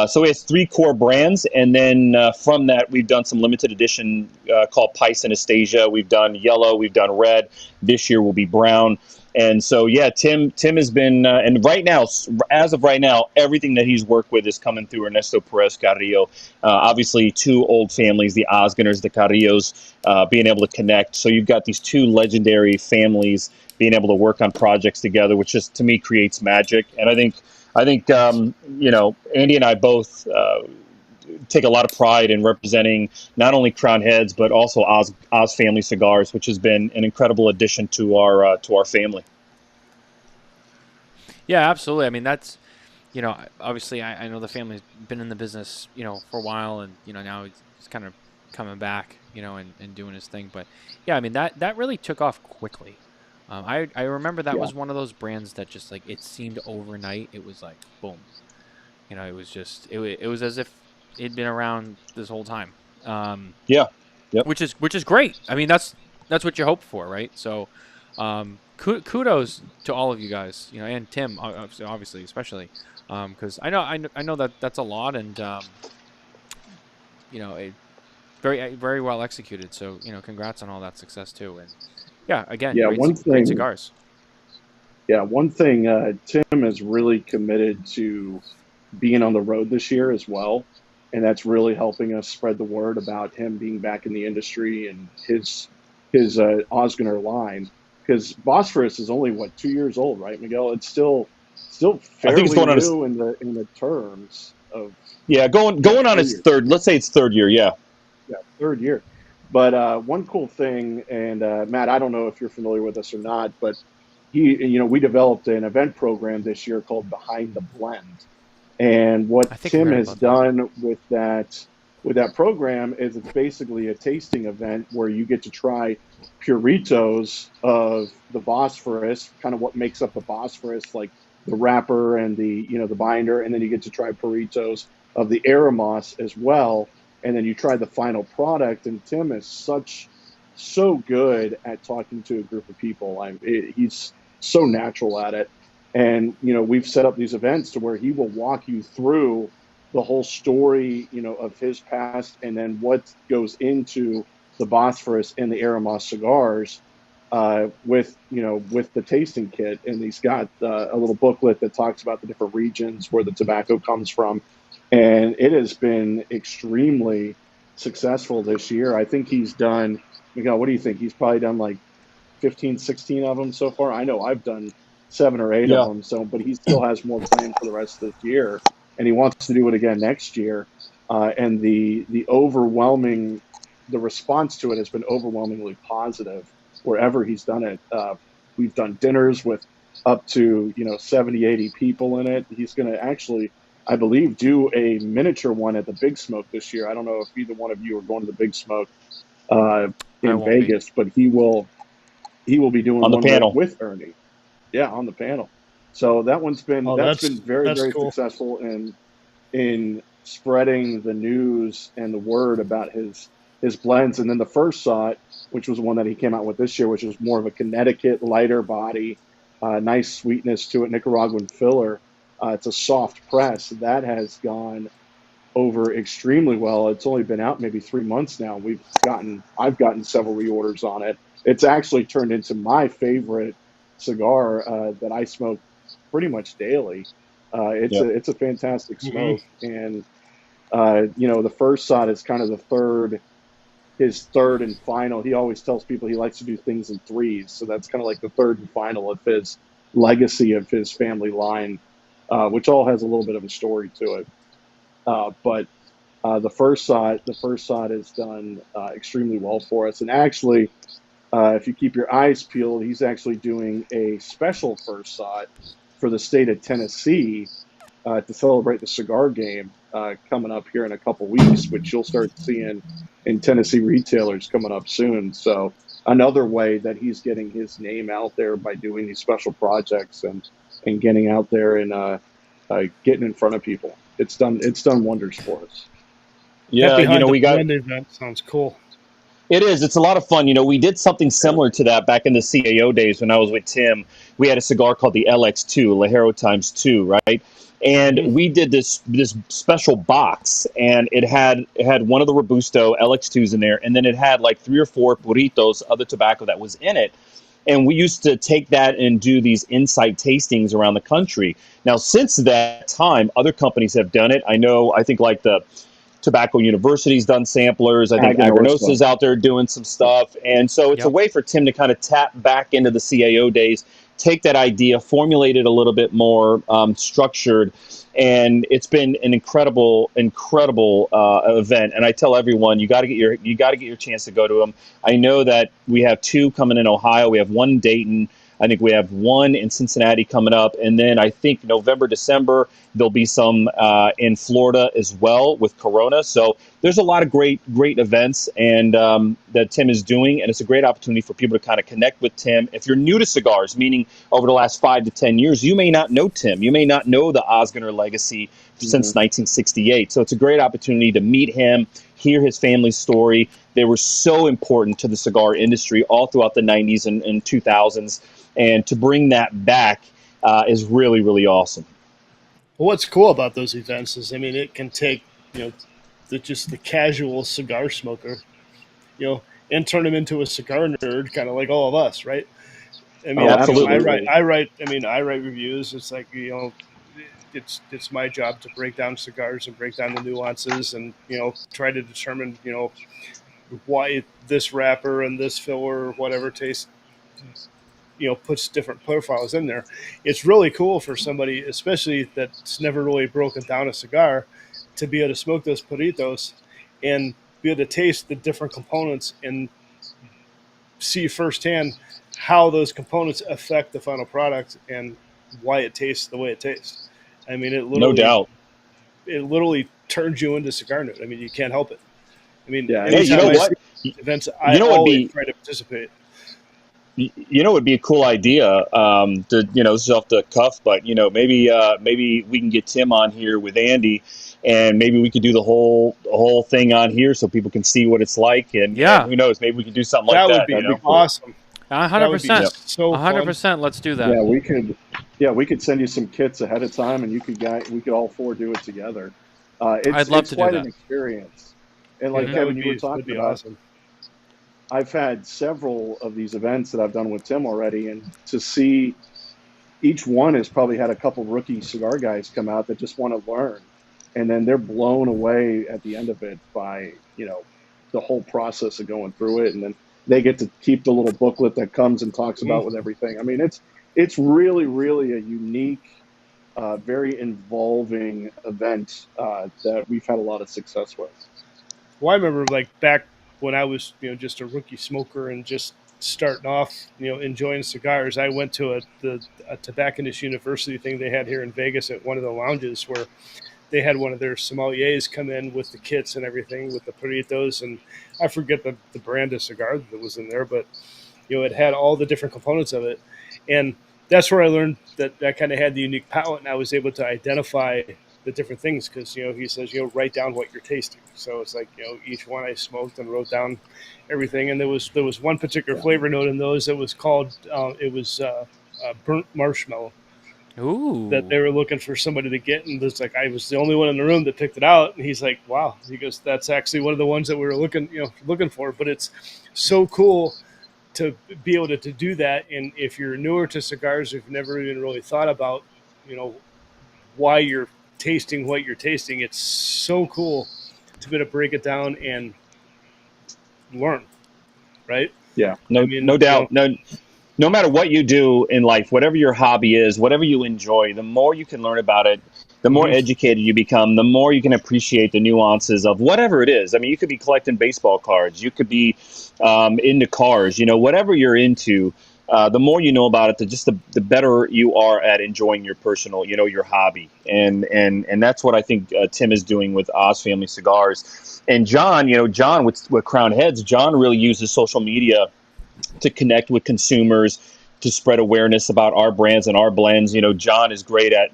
So he has three core brands, and then from that, we've done some limited edition called Pice and Astasia. We've done yellow, we've done red. This year will be brown. And so, yeah, Tim has been, and right now, as of right now, everything that he's worked with is coming through Ernesto Perez Carrillo. Obviously, two old families, the Osguners, the Carrillos, being able to connect. So you've got these two legendary families being able to work on projects together, which just, to me, creates magic. And I think Andy and I both take a lot of pride in representing not only Crown Heads, but also Oz Family Cigars, which has been an incredible addition to our family. Yeah, absolutely. I mean, that's, obviously I know the family's been in the business, for a while, and, now he's kind of coming back, and doing his thing. But yeah, I mean, that really took off quickly. I remember that was one of those brands that just, like, it seemed overnight. It was like, boom. It was just, it was as if it'd been around this whole time. Yep. Which is great. I mean, that's what you hope for, right? So, kudos to all of you guys, and Tim, obviously, especially, because I know that that's a lot, and very, very well executed. So, congrats on all that success too. And yeah, again, great cigars. Yeah, one thing, Tim is really committed to being on the road this year as well, and that's really helping us spread the word about him being back in the industry and his Osguner line. Because Bosphorus is only 2 years old, right, Miguel? It's still fairly new in the terms of going on its third. Let's say it's third year. Yeah, third year. But one cool thing, and Matt, I don't know if you're familiar with this or not, but we developed an event program this year called Behind the Blend. And what Tim has done with that program is it's basically a tasting event where you get to try puritos of the Bosphorus, kind of what makes up the Bosphorus, like the wrapper and the binder, and then you get to try puritos of the Aramos as well, and then you try the final product. And Tim is so good at talking to a group of people. He's so natural at it. And, we've set up these events to where he will walk you through the whole story, of his past, and then what goes into the Bosphorus and the Aramos cigars with the tasting kit. And he's got a little booklet that talks about the different regions where the tobacco comes from. And it has been extremely successful this year. I think he's done, Miguel, what do you think? He's probably done like 15, 16 of them so far. I know I've done 7 or 8 of them. So, but he still has more planned for the rest of this year, and he wants to do it again next year. And the response to it has been overwhelmingly positive wherever he's done it. We've done dinners with up to 70, 80 people in it. He's going to actually I believe, do a miniature one at the Big Smoke this year. I don't know if either one of you are going to the Big Smoke I in won't be. Vegas, but he will be doing On the one panel. with Ernie. Yeah, on the panel. So that's been very, that's very cool. successful in spreading the news and the word about his blends. And then the first Sot, which was one that he came out with this year, which was more of a Connecticut lighter body, nice sweetness to it, Nicaraguan filler. It's a soft press that has gone over extremely well. It's only been out maybe 3 months now. I've gotten several reorders on it. It's actually turned into my favorite cigar that I smoke pretty much daily. It's a fantastic smoke, and the first Sot is kind of his third and final. He always tells people he likes to do things in threes, so that's kind of like the third and final of his legacy of his family line, which all has a little bit of a story to it. But the first Sot has done extremely well for us, and actually, if you keep your eyes peeled, he's actually doing a special first Sot for the state of Tennessee to celebrate the cigar game coming up here in a couple weeks, which you'll start seeing in Tennessee retailers coming up soon. So another way that he's getting his name out there by doing these special projects and getting out there and getting in front of people. It's done wonders for us. Yeah, we got event sounds cool. It is. It's a lot of fun. We did something similar to that back in the CAO days when I was with Tim. We had a cigar called the LX2, Lajero times 2, right? And we did this special box, and it had one of the Robusto LX2s in there, and then it had like 3 or 4 Puritos, other tobacco that was in it. And we used to take that and do these insight tastings around the country. Now, since that time, other companies have done it. I think like the Tobacco University's done samplers. I think Agrinosa's out there doing some stuff. And so it's a way for Tim to kind of tap back into the CAO days, take that idea, formulate it a little bit more structured. And it's been an incredible event. And I tell everyone, you got to get your chance to go to them. I know that we have 2 coming in Ohio. We have 1 in Dayton. I think we have 1 in Cincinnati coming up. And then I think November, December, there'll be some in Florida as well with Corona. So there's a lot of great events and that Tim is doing. And it's a great opportunity for people to kind of connect with Tim. If you're new to cigars, meaning over the last 5 to 10 years, you may not know Tim. You may not know the Osgener legacy since 1968. So it's a great opportunity to meet him, hear his family's story. They were so important to the cigar industry all throughout the 90s and 2000s. And to bring that back is really, really awesome. Well, what's cool about those events is, it can take, the casual cigar smoker, and turn him into a cigar nerd, kind of like all of us, right? Absolutely. I write reviews. It's like, it's my job to break down cigars and break down the nuances and, try to determine, why this wrapper and this filler or whatever tastes, puts different profiles in there. It's really cool for somebody, especially that's never really broken down a cigar, to be able to smoke those Puritos and be able to taste the different components and see firsthand how those components affect the final product and why it tastes the way it tastes. It literally, no doubt, it literally turns you into cigar nerd. You can't help it. You know what? Events, I always try to participate. It would be a cool idea to, this is off the cuff, but, maybe we can get Tim on here with Andy and maybe we could do the whole thing on here so people can see what it's like. And, and who knows, maybe we could do something like that. That would be awesome. 100%. So 100%. Let's do that. We could send you some kits ahead of time and we could all 4 do it together. I'd love to do that. It's quite an experience. And like Kevin, you were talking about, awesome. I've had several of these events that I've done with Tim already, and to see each one has probably had a couple rookie cigar guys come out that just want to learn, and then they're blown away at the end of it by the whole process of going through it, and then they get to keep the little booklet that comes and talks about with everything. It's really, really a unique, very involving event that we've had a lot of success with. Well, I remember back when I was, just a rookie smoker and just starting off, enjoying cigars, I went to a tobacconist university thing they had here in Vegas at one of the lounges where they had one of their sommeliers come in with the kits and everything with the Peritos, and I forget the brand of cigar that was in there, but it had all the different components of it, and that's where I learned that kind of had the unique palate, and I was able to identify the different things because he says write down what you're tasting. So it's like each one I smoked and wrote down everything, and there was one particular flavor note in those that was called burnt marshmallow. Ooh. That they were looking for somebody to get, and it's like I was the only one in the room that picked it out, and he's like, "Wow!" He goes, "That's actually one of the ones that we were looking for." But it's so cool to be able to do that, and if you're newer to cigars, if you've never even really thought about, why you're tasting what you're tasting, it's so cool to be able to break it down and learn, right? Yeah, no doubt. No matter what you do in life, whatever your hobby is, whatever you enjoy, the more you can learn about it, the more educated you become, the more you can appreciate the nuances of whatever it is. I mean, you could be collecting baseball cards, you could be into cars, whatever you're into. The more you know about it, the better you are at enjoying your personal, your hobby, and that's what I think Tim is doing with Oz Family Cigars. And John, John with Crown Heads, John really uses social media to connect with consumers, to spread awareness about our brands and our blends. John is great at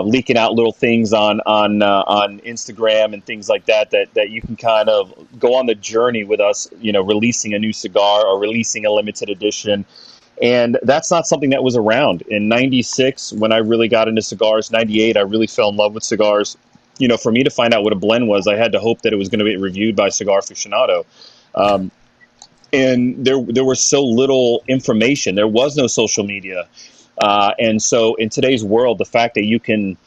leaking out little things on Instagram and things like that you can kind of go on the journey with us. Releasing a new cigar or releasing a limited edition. And that's not something that was around in '96 when I really got into cigars. '98, I really fell in love with cigars. For me to find out what a blend was, I had to hope that it was going to be reviewed by Cigar Aficionado. And there was so little information. There was no social media. And so in today's world, the fact that you can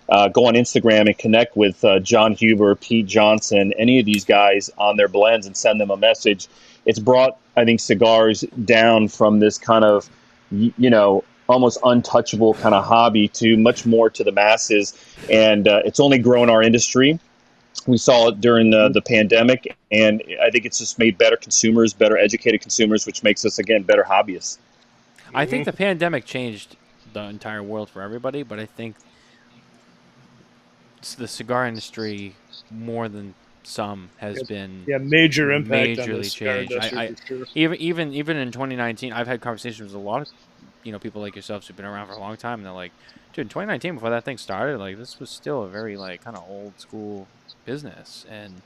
go on Instagram and connect with John Huber, Pete Johnson, any of these guys on their blends and send them a message, it's brought, I think, cigars down from this kind of, almost untouchable kind of hobby to much more to the masses. And it's only grown our industry. We saw it during the pandemic, and I think it's just made better consumers, better educated consumers, which makes us, again, better hobbyists. I think the pandemic changed the entire world for everybody, but I think the cigar industry, more than some, has been major impact majorly on the cigar changed. industry. Even in 2019, I've had conversations with a lot of people like yourselves who've been around for a long time, and they're like, dude, in 2019, before that thing started, like, this was still a very kind of old school business. And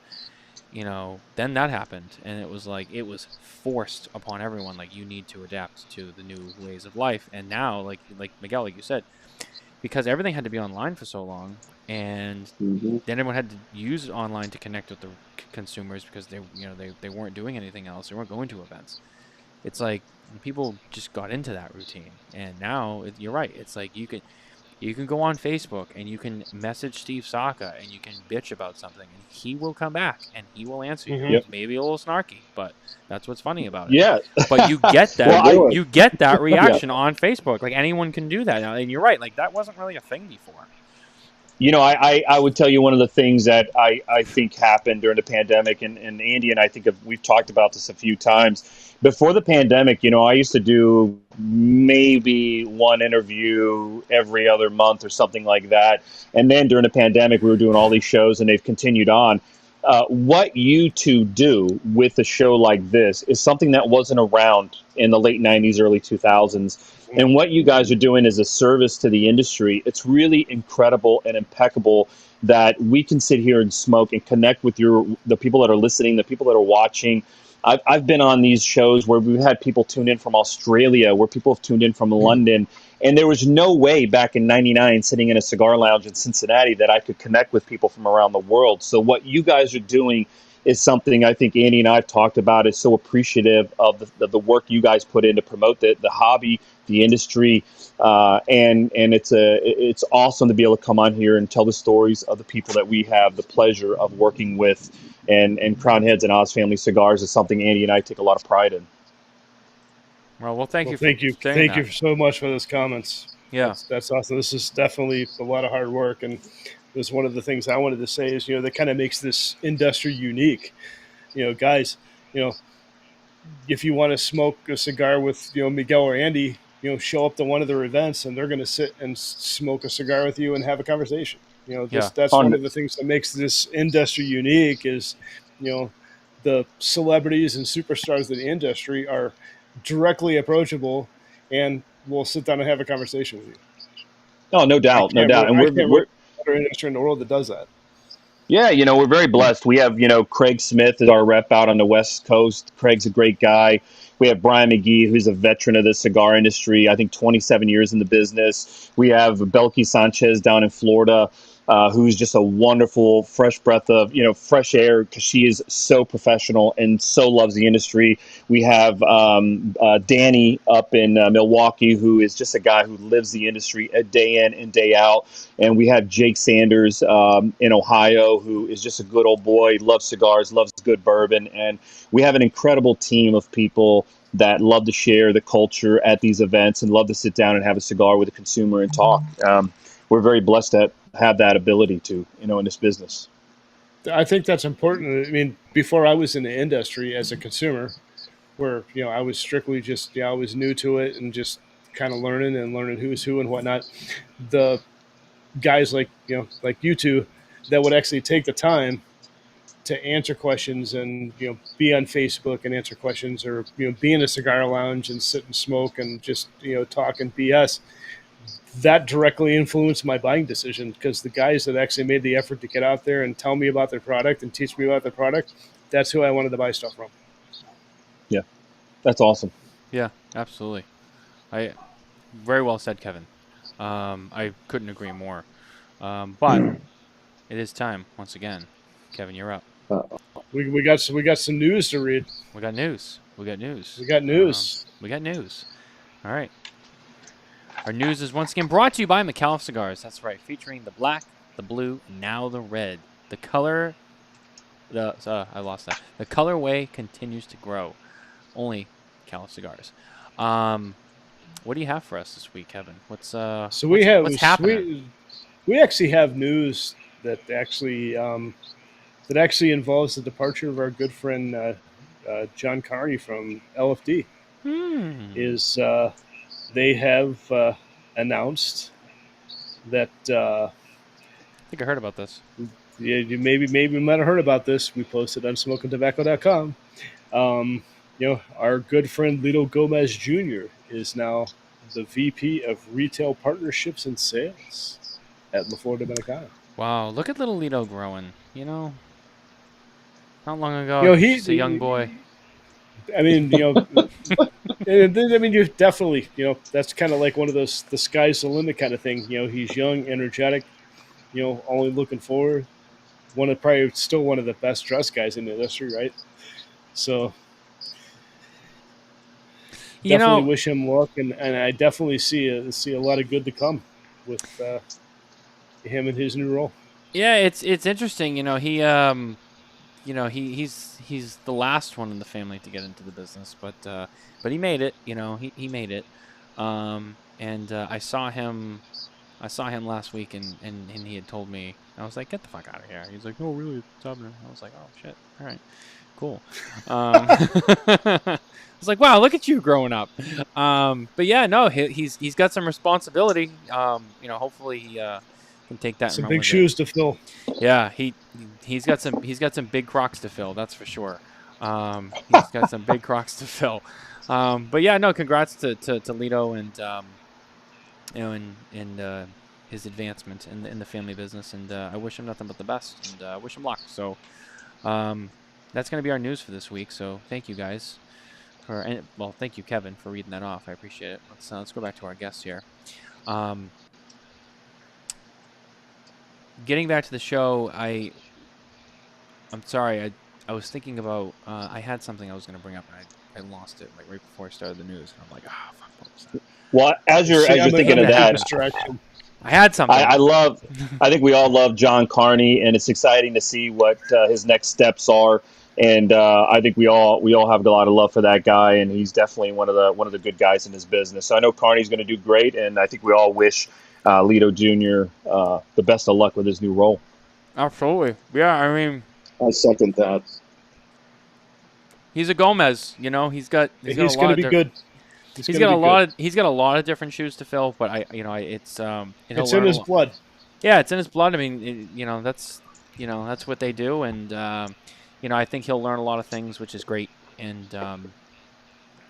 then that happened, and it was forced upon everyone, like, you need to adapt to the new ways of life. And now, like Miguel, like you said, because everything had to be online for so long, and then everyone had to use online to connect with the consumers because they weren't doing anything else. They weren't going to events. It's like people just got into that routine, and now you're right. It's like you can go on Facebook and you can message Steve Saka and you can bitch about something, and he will come back and he will answer you. Yep. Maybe a little snarky, but that's what's funny about it. Yeah. But you get that. Well, you get that reaction on Facebook. Like, anyone can do that now, and you're right. Like, that wasn't really a thing before. I would tell you one of the things that I think happened during the pandemic, and Andy and I think we've talked about this a few times. Before the pandemic, I used to do maybe one interview every other month or something like that. And then during the pandemic, we were doing all these shows, and they've continued on. What you two do with a show like this is something that wasn't around in the late 90s, early 2000s. And what you guys are doing is a service to the industry. It's really incredible and impeccable that we can sit here and smoke and connect with the people that are listening, the people that are watching. I've been on these shows where we've had people tune in from Australia, where people have tuned in from London. And there was no way back in '99 sitting in a cigar lounge in Cincinnati that I could connect with people from around the world. So what you guys are doing is something I think Andy and I have talked about. Is so appreciative of the work you guys put in to promote the hobby, the industry, and it's awesome to be able to come on here and tell the stories of the people that we have the pleasure of working with. And Crown Heads and Oz Family Cigars is something Andy and I take a lot of pride in. Well, thank you. Thank you so much for those comments. Yeah, that's awesome. This is definitely a lot of hard work, and it was one of the things I wanted to say is that kind of makes this industry unique. Guys, if you want to smoke a cigar with Miguel or Andy, show up to one of their events, and they're going to sit and smoke a cigar with you and have a conversation. That's one of the things that makes this industry unique is, the celebrities and superstars of the industry are directly approachable and will sit down and have a conversation with you. Oh, no doubt. And we're another industry in the world that does that. Yeah, we're very blessed. We have, Craig Smith is our rep out on the West Coast. Craig's a great guy. We have Brian McGee, who's a veteran of the cigar industry, I think 27 years in the business. We have Belkey Sanchez down in Florida, who's just a wonderful, fresh breath of, fresh air, because she is so professional and so loves the industry. We have Danny up in Milwaukee, who is just a guy who lives the industry a day in and day out. And we have Jake Sanders in Ohio, who is just a good old boy, loves cigars, loves good bourbon. And we have an incredible team of people that love to share the culture at these events and love to sit down and have a cigar with a consumer and talk. We're very blessed to have that ability to, in this business. I think that's important. I mean, before I was in the industry as a consumer, where, I was strictly just, I was new to it and just kind of learning who's who and whatnot. The guys like you two that would actually take the time to answer questions and, be on Facebook and answer questions, or, be in a cigar lounge and sit and smoke and just, talk and BS. That directly influenced my buying decision, because the guys that actually made the effort to get out there and tell me about their product and teach me about their product, that's who I wanted to buy stuff from. Yeah, that's awesome. Yeah, absolutely. Very well said, Kevin. I couldn't agree more. But it is time once again. Kevin, you're up. We got some news to read. We got news. We got news. All right. Our news is once again brought to you by Micallef Cigars. That's right, featuring the black, the blue, and now the red. The colorway continues to grow. Only Micallef Cigars. What do you have for us this week, Kevin? What's happening? We actually have news that actually involves the departure of our good friend John Carney from LFD. They have announced that. I think I heard about this. Yeah, you maybe might have heard about this. We posted on SmokinTabacco.com. Our good friend Lito Gomez Jr. is now the VP of Retail Partnerships and Sales at La Flor Dominicana. Wow, look at little Lito growing. Not long ago, he was a young boy. I mean, you definitely, that's kind of like one of those, the sky's the limit kind of thing. He's young, energetic, only looking forward. Probably still one of the best dressed guys in the industry, right? So, definitely wish him luck, and I definitely see a lot of good to come with him and his new role. Yeah, it's interesting. He's the last one in the family to get into the business, but he made it. He made it. And I saw him last week, and he had told me. I was like, "Get the fuck out of here!" He's like, "No, really, it's happening." I was like, "Oh shit! All right, cool." I was like, "Wow, look at you growing up." But yeah, no, he's got some responsibility. Hopefully he can take that. Some big shoes to fill. Yeah, he's got some big Crocs to fill. That's for sure. He's got some big Crocs to fill. But yeah, no, congrats to Lito and his advancement in the family business, and I wish him nothing but the best, and I wish him luck. So that's going to be our news for this week. So thank you guys thank you, Kevin, for reading that off. I appreciate it. Let's go back to our guests here. Getting back to the show, I'm sorry. I was thinking about. I had something I was going to bring up, and I lost it right before I started the news. And I'm like, fuck, what was that? Well, as you're thinking of that, I had something. I think we all love John Carney, and it's exciting to see what his next steps are. And I think we all have a lot of love for that guy, and he's definitely one of the good guys in his business. So I know Carney's going to do great, and I think we all wish Lito Jr. The best of luck with his new role. Absolutely, yeah. I mean, I second that. He's a Gomez, he's going to be good. He's got a lot of different shoes to fill, but it's in his blood. Yeah, it's in his blood. I mean, that's what they do, and I think he'll learn a lot of things, which is great. And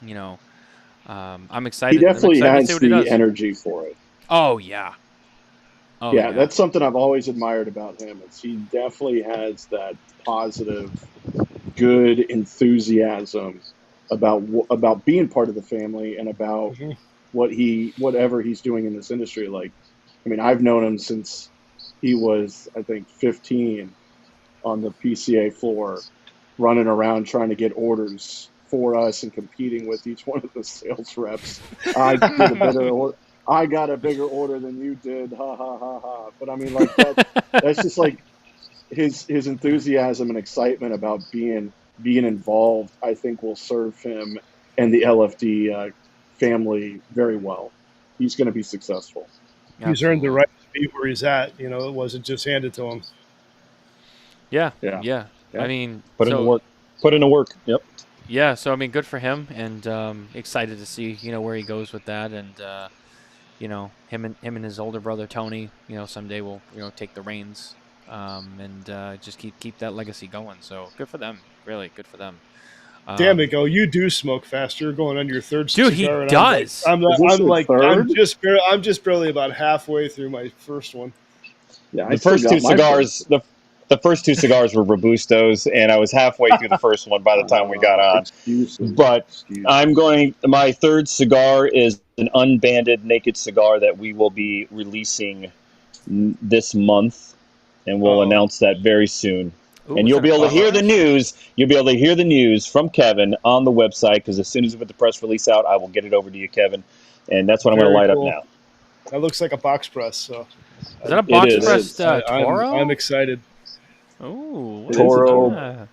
you know, I'm He excited. I'm definitely excited to see has what he the does. energy for it. Oh yeah. Oh Yeah, yeah. that's something I've always admired about him. Is he definitely has that positive, good enthusiasm about being part of the family and about Mhm. whatever he's doing in this industry. Like, I mean, I've known him since he was, I think, 15 on the PCA floor, running around trying to get orders for us and competing with each one of the sales reps. I did a better order. I got a bigger order than you did. Ha ha ha ha. But I mean, like that. That's just like his enthusiasm and excitement about being involved. I think will serve him and the LFD family very well. He's going to be successful. He's earned the Absolutely. right to be where he's at. It wasn't just handed to him. Yeah. Yeah. Yeah. I Yeah. mean, Put in the work. Put in the work. Yep. yeah. So I mean, good for him, and excited to see where he goes with that, and him and his older brother Tony, someday will take the reins, and just keep that legacy going. So good for them. Really good for them. Damn, Um, Miguel, you do smoke fast. You're going on your third dude, he cigar, and does. Is this your third? I'm just barely about halfway through my first one. Yeah, I The still first two got my first. cigars, the first two cigars were Robustos, and I was halfway through the first one by the time we got on. Excuses. But Excuses. my third cigar is an unbanded naked cigar that we will be releasing this month, and we'll Uh-oh. announce that very soon. Ooh, And is you'll that a be able to box hear the press? news. You'll be able to hear the news from Kevin on the website, because as soon as we put the press release out, I will get it over to you, Kevin. And that's what I'm going to Very light up cool. now. That looks like a box press. So Is that a It box is. pressed I'm Toro? excited. Oh, It is a Toro. Toro.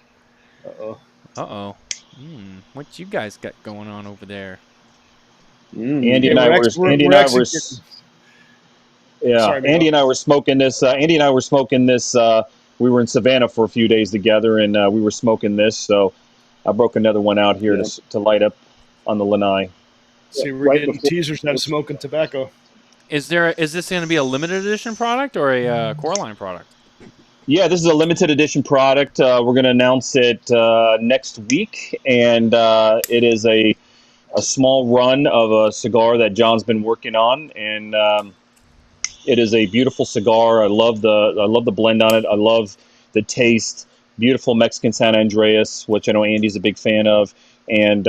Uh-oh. Uh-oh. What you guys got going on over there? Andy Hey, and I were getting. yeah. Sorry, Miguel. Andy and I were smoking this. We were in Savannah for a few days together, and we were smoking this. So I broke another one out here Yeah. to light up on the lanai. See, we're Right getting before. teasers on Smokin Tabacco. Is this going to be a limited edition product or a core line product? Yeah, this is a limited edition product. We're going to announce it next week, and it is a small run of a cigar that John's been working on, and it is a beautiful cigar. I love the blend on it. I love the taste. Beautiful Mexican San Andreas, which I know Andy's a big fan of, and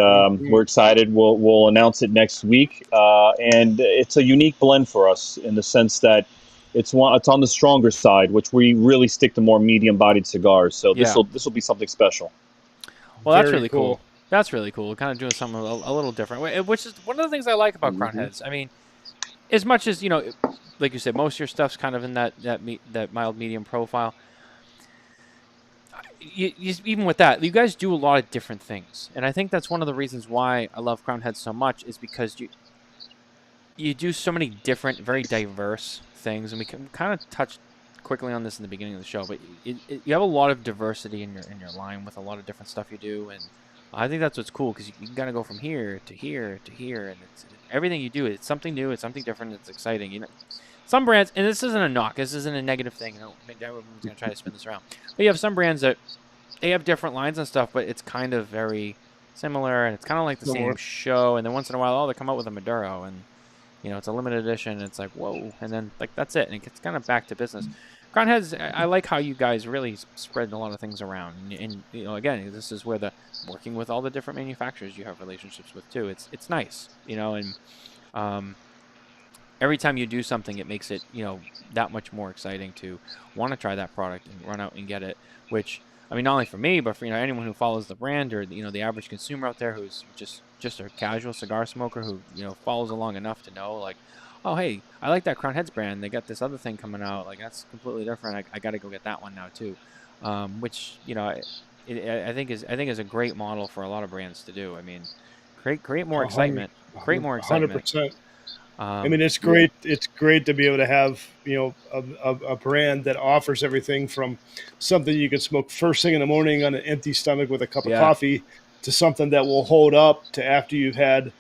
we're excited. We'll announce it next week, and it's a unique blend for us in the sense that it's on the stronger side, which we really stick to more medium-bodied cigars. So Yeah. this will be something special. Well, that's Very really cool. That's really cool. Kind of doing something a little different, which is one of the things I like about Crown Heads. I mean, as much as like you said, most of your stuff's kind of in that mild medium profile. Even with that, you guys do a lot of different things, and I think that's one of the reasons why I love Crown Heads so much is because you do so many different, very diverse things, and we can kind of touch quickly on this in the beginning of the show, but you have a lot of diversity in your line with a lot of different stuff you do, and I think that's what's cool because you can kind of go from here to here to here, and everything you do, it's something new, it's something different, it's exciting. Some brands, and this isn't a knock, this isn't a negative thing. Everyone's going to try to spin this around. But you have some brands that they have different lines and stuff, but it's kind of very similar, and it's kind of like the same show. And then once in a while, they come out with a Maduro, and it's a limited edition. And it's like, whoa, and then like that's it, and it gets kind of back to business. Crown Heads, I like how you guys really spread a lot of things around, and again, this is where working with all the different manufacturers you have relationships with too. It's nice, and every time you do something, it makes it, that much more exciting to want to try that product and run out and get it. Which, I mean, not only for me, but for anyone who follows the brand or the average consumer out there who's just a casual cigar smoker who follows along enough to know like, oh hey, I like that Crown Heads brand. They got this other thing coming out. Like that's completely different. I got to go get that one now too. Which I think is a great model for a lot of brands to do. I mean, create more excitement. Create more excitement. 100%. I mean, it's great. It's great to be able to have a brand that offers everything from something you can smoke first thing in the morning on an empty stomach with a cup of coffee to something that will hold up to after you've had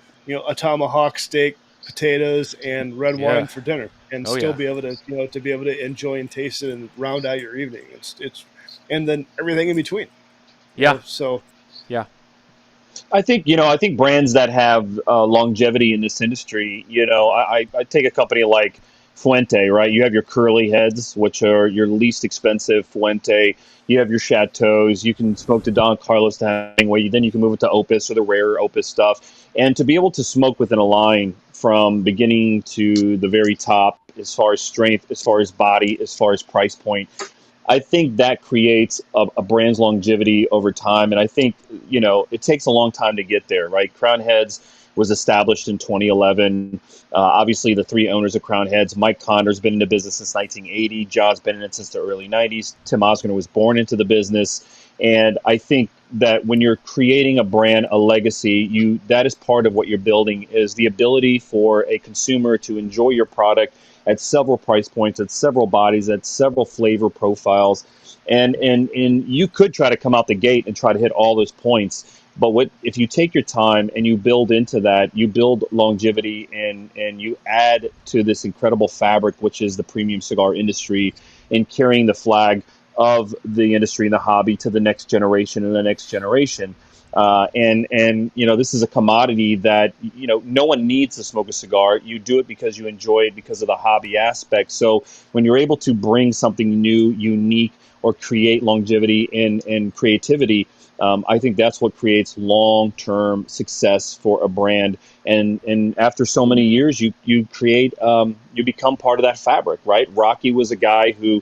a tomahawk steak potatoes and red wine for dinner, and Oh, still yeah. be able to, to be able to enjoy and taste it and round out your evening. It's and then everything in between. Yeah. So Yeah. I think brands that have longevity in this industry, I take a company like Fuente, right? You have your curly heads, which are your least expensive Fuente. You have your Chateaus. You can smoke the Don Carlos, the Hemingway. Then you can move it to Opus or the rare Opus stuff. And to be able to smoke within a line from beginning to the very top, as far as strength, as far as body, as far as price point, I think that creates a brand's longevity over time. And I think, it takes a long time to get there, right? Crown Heads was established in 2011. Obviously, the three owners of Crown Heads, Mike Connor's been in the business since 1980. John's been in it since the early 90s. Tim Osgood was born into the business. And I think that when you're creating a brand, a legacy, that is part of what you're building, is the ability for a consumer to enjoy your product at several price points, at several bodies, at several flavor profiles. And you could try to come out the gate and try to hit all those points. But if you take your time and you build into that, you build longevity and you add to this incredible fabric, which is the premium cigar industry, and carrying the flag of the industry and the hobby to the next generation and the next generation. This is a commodity that, no one needs to smoke a cigar. You do it because you enjoy it, because of the hobby aspect. So when you're able to bring something new, unique, or create longevity and creativity, I think that's what creates long-term success for a brand. And after so many years, you create, you become part of that fabric, right? Rocky was a guy who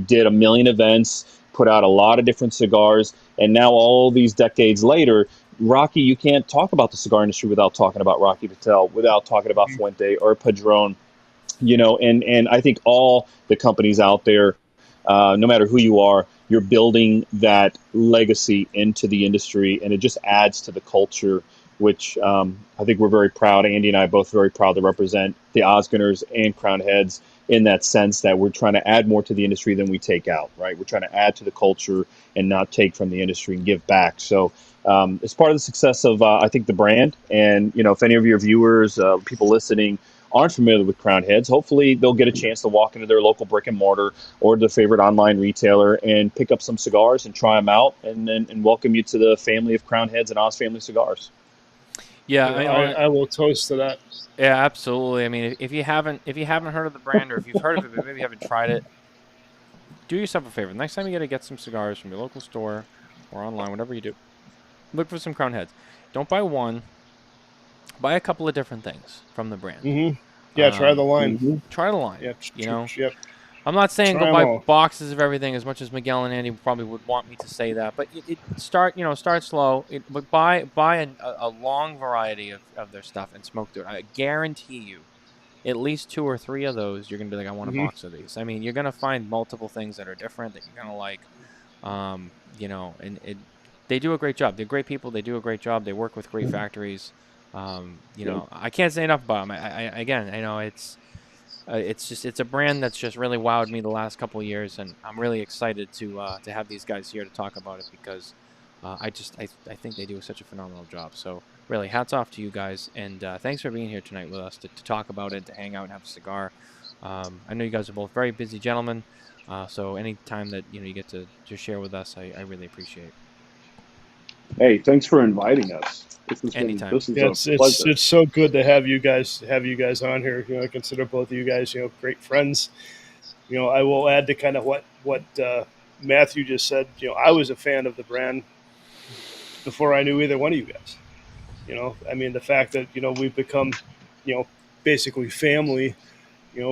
did a million events, put out a lot of different cigars, and now all these decades later, Rocky, you can't talk about the cigar industry without talking about Rocky Patel, without talking about Fuente or Padron, and I think all the companies out there, no matter who you are, you're building that legacy into the industry, and it just adds to the culture, which I think we're very proud. Andy and I are both very proud to represent the Osgooders and Crown Heads in that sense, that we're trying to add more to the industry than we take out, right? We're trying to add to the culture and not take from the industry and give back. So it's part of the success of, I think, the brand. And, if any of your viewers, people listening, aren't familiar with Crown Heads, hopefully they'll get a chance to walk into their local brick and mortar or their favorite online retailer and pick up some cigars and try them out, and welcome you to the family of Crown Heads and Oz Family Cigars. Yeah, I will toast to that. Yeah, absolutely. I mean, if you haven't heard of the brand, or if you've heard of it but maybe you haven't tried it, do yourself a favor. Next time you got to get some cigars from your local store or online, whatever you do, look for some Crown Heads. Don't buy one. Buy a couple of different things from the brand. Mm-hmm. Yeah, try the line. Try the line. Yep. Yep. I'm not saying Try go buy 'em all. boxes of everything, as much as Miguel and Andy probably would want me to say that. But start slow. But buy a long variety of their stuff and smoke through it. I guarantee you, at least 2 or 3 of those, you're gonna be like, I want a box of these. I mean, you're gonna find multiple things that are different that you're gonna like. They do a great job. They're great people. They do a great job. They work with great factories. I can't say enough about them. I know it's a brand that's just really wowed me the last couple of years, and I'm really excited to have these guys here to talk about it, because I think they do such a phenomenal job. So really, hats off to you guys, and thanks for being here tonight with us to talk about it, to hang out and have a cigar. I know you guys are both very busy gentlemen, so any time that you get to share with us, I really appreciate. Hey, thanks for inviting us. Anytime. It's so good to have you guys on here. I consider both of you guys great friends. I will add to kind of what Matthew just said. I was a fan of the brand before I knew either one of you guys. I mean, the fact that we've become basically family.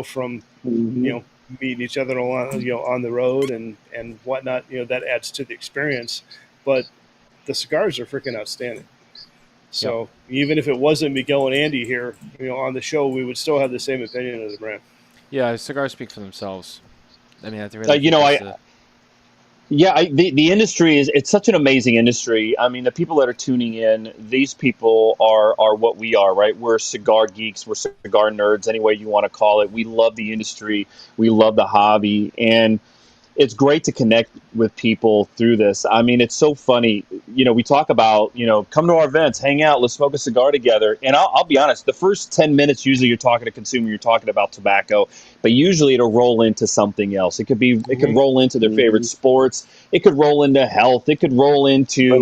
From meeting each other on the road and whatnot. That adds to the experience. But the cigars are freaking outstanding. So even if it wasn't Miguel and Andy here, on the show, we would still have the same opinion of the brand. Yeah, cigars speak for themselves. I mean, that's really the industry it's such an amazing industry. I mean, the people that are tuning in, these people are what we are, right? We're cigar geeks, we're cigar nerds, any way you want to call it. We love the industry, we love the hobby, and it's great to connect with people through this. I mean, it's so funny. we talk about, come to our events, hang out, let's smoke a cigar together. And I'll be honest, the first 10 minutes, usually you're talking to consumer, you're talking about tobacco, but usually it'll roll into something else. It could roll into their favorite sports. It could roll into health. It could roll into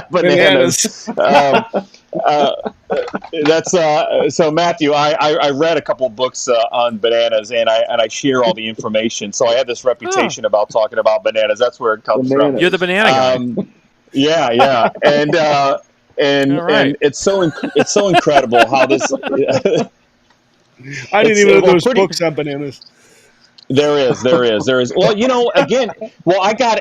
bananas. That's so Matthew, I read a couple books on bananas, and I share all the information. So I have this reputation about talking about bananas. That's where it comes from. You're the banana guy. Yeah, and it's so incredible how this. I didn't even know there was books on bananas. There is. Well, again,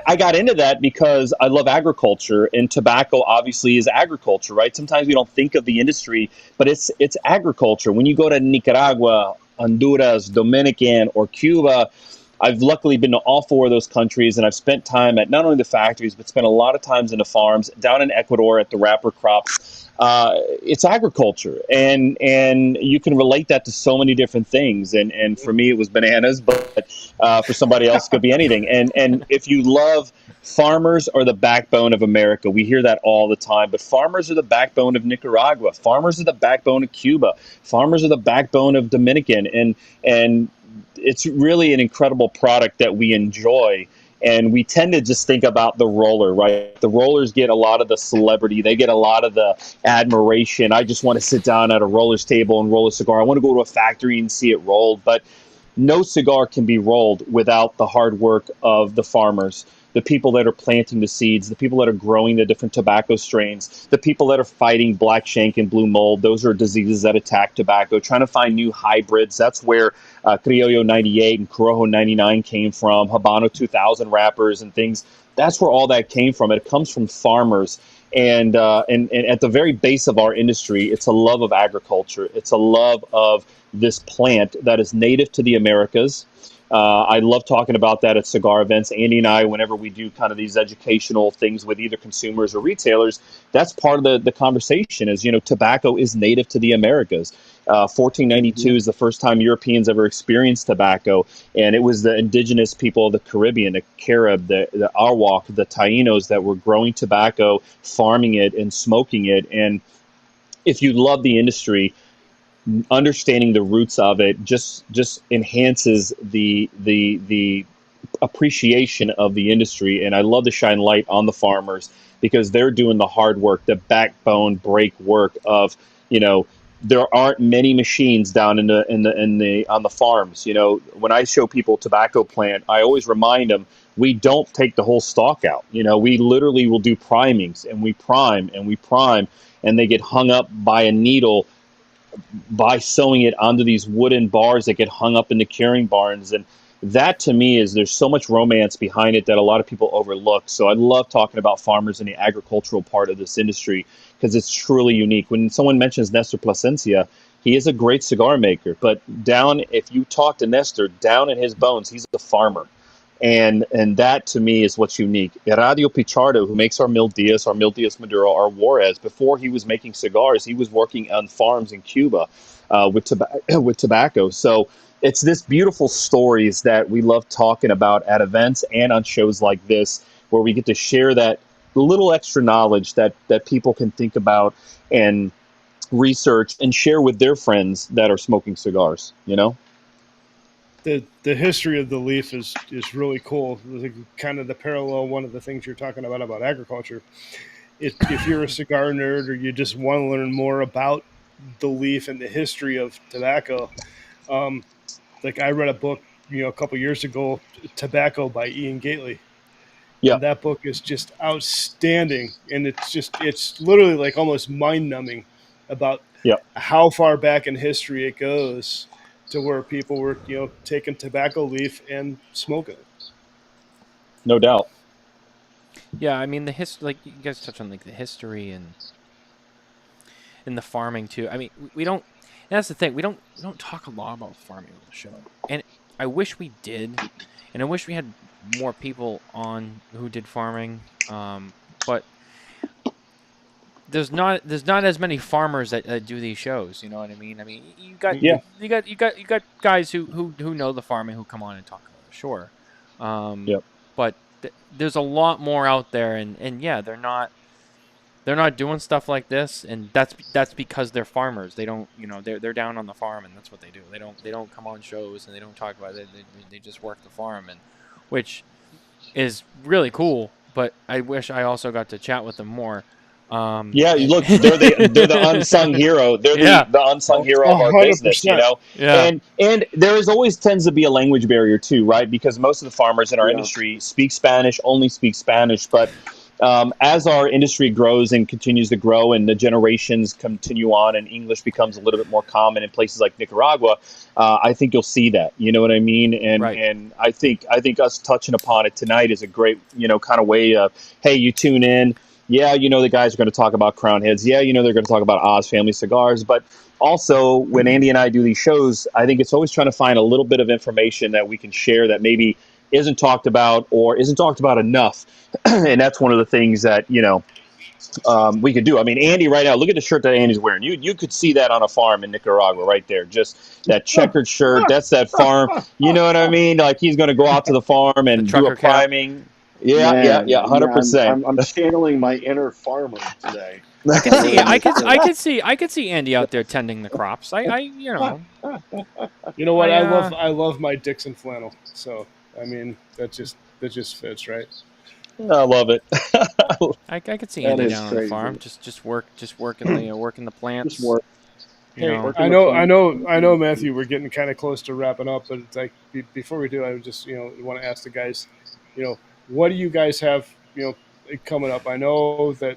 I got into that because I love agriculture, and tobacco obviously is agriculture, right? Sometimes we don't think of the industry, but it's agriculture. When you go to Nicaragua, Honduras, Dominican, or Cuba, I've luckily been to all four of those countries, and I've spent time at not only the factories, but spent a lot of times in the farms. Down in Ecuador at the wrapper crops. It's agriculture, and you can relate that to so many different things. And for me, it was bananas, but for somebody else, it could be anything. And if you love, farmers are the backbone of America. We hear that all the time, but farmers are the backbone of Nicaragua. Farmers are the backbone of Cuba. Farmers are the backbone of Dominican, and it's really an incredible product that we enjoy. And we tend to just think about the roller, right? The rollers get a lot of the celebrity. They get a lot of the admiration. I just want to sit down at a roller's table and roll a cigar. I want to go to a factory and see it rolled. But no cigar can be rolled without the hard work of the farmers, the people that are planting the seeds, the people that are growing the different tobacco strains, the people that are fighting black shank and blue mold. Those are diseases that attack tobacco, trying to find new hybrids. That's where Criollo 98 and Corojo 99 came from, Habano 2000 wrappers and things. That's where all that came from. It comes from farmers. And at the very base of our industry, it's a love of agriculture. It's a love of this plant that is native to the Americas. I love talking about that at cigar events. Andy and I, whenever we do kind of these educational things with either consumers or retailers, that's part of the conversation is, tobacco is native to the Americas. 1492 is the first time Europeans ever experienced tobacco, and it was the indigenous people of the Caribbean, the Carib, the Arawak, the Tainos that were growing tobacco, farming it, and smoking it. And if you love the industry, understanding the roots of it just enhances the appreciation of the industry. And I love to shine light on the farmers because they're doing the hard work, the backbone break work of, there aren't many machines down on the farms. When I show people tobacco plant, I always remind them we don't take the whole stalk out. We literally will do primings, and we prime and we prime, and they get hung up by a needle by sewing it onto these wooden bars that get hung up in the curing barns. And that to me there's so much romance behind it that a lot of people overlook. So I love talking about farmers in the agricultural part of this industry because it's truly unique. When someone mentions Nestor Plasencia, he is a great cigar maker, but if you talk to Nestor, down in his bones, he's a farmer. And that to me is what's unique. Eradio Pichardo, who makes our Mil Diaz Maduro, our Juarez, before he was making cigars, he was working on farms in Cuba with tobacco. So it's this beautiful stories that we love talking about at events and on shows like this, where we get to share that little extra knowledge that people can think about and research and share with their friends that are smoking cigars, The history of the leaf is really cool. Kind of the parallel, one of the things you're talking about agriculture. If you're a cigar nerd or you just want to learn more about the leaf and the history of tobacco, like I read a book, a couple years ago, Tobacco by Ian Gately. Yeah, and that book is just outstanding, and it's literally like almost mind numbing about how far back in history it goes to where people were, taking tobacco leaf and smoking it. No doubt. Yeah, I mean the like you guys touched on, like the history and the farming too. I mean, we don't. And that's the thing. We don't talk a lot about farming on the show, and I wish we did, and I wish we had more people on who did farming. But there's not as many farmers that do these shows. You know what I mean? I mean, you got guys who know the farming who come on and talk about it. Sure. But there's a lot more out there, and yeah, they're not doing stuff like this, and that's because they're farmers. They don't, they're down on the farm, and that's what they do. They don't come on shows, and they don't talk about it. They just work the farm, and which is really cool. But I wish I also got to chat with them more. Yeah, look, they're the unsung hero. They're the unsung hero of our 100%. business, Yeah. And there is always tends to be a language barrier too, right? Because most of the farmers in our industry speak Spanish, only speak Spanish. But as our industry grows and continues to grow, and the generations continue on, and English becomes a little bit more common in places like Nicaragua, I think you'll see that. You know what I mean? And Right. and I think us touching upon it tonight is a great kind of way of, hey, you tune in. Yeah, the guys are going to talk about Crown Heads. Yeah, they're going to talk about Oz Family Cigars. But also, when Andy and I do these shows, I think it's always trying to find a little bit of information that we can share that maybe isn't talked about or isn't talked about enough. And that's one of the things that, we could do. I mean, Andy right now, look at the shirt that Andy's wearing. You could see that on a farm in Nicaragua right there. Just that checkered shirt. That's that farm. You know what I mean? Like, he's going to go out to the farm and do a priming. Cap. Yeah, Man, 100%. I'm channeling my inner farmer today. I could see Andy out there tending the crops. You know what? I love my Dixon flannel. So I mean, that just fits, right? I love it. I could see Andy down on the farm, just working the plants. Just work. I know, Matthew. We're getting kind of close to wrapping up, but it's like before we do, I would just want to ask the guys, what do you guys have coming up? I know that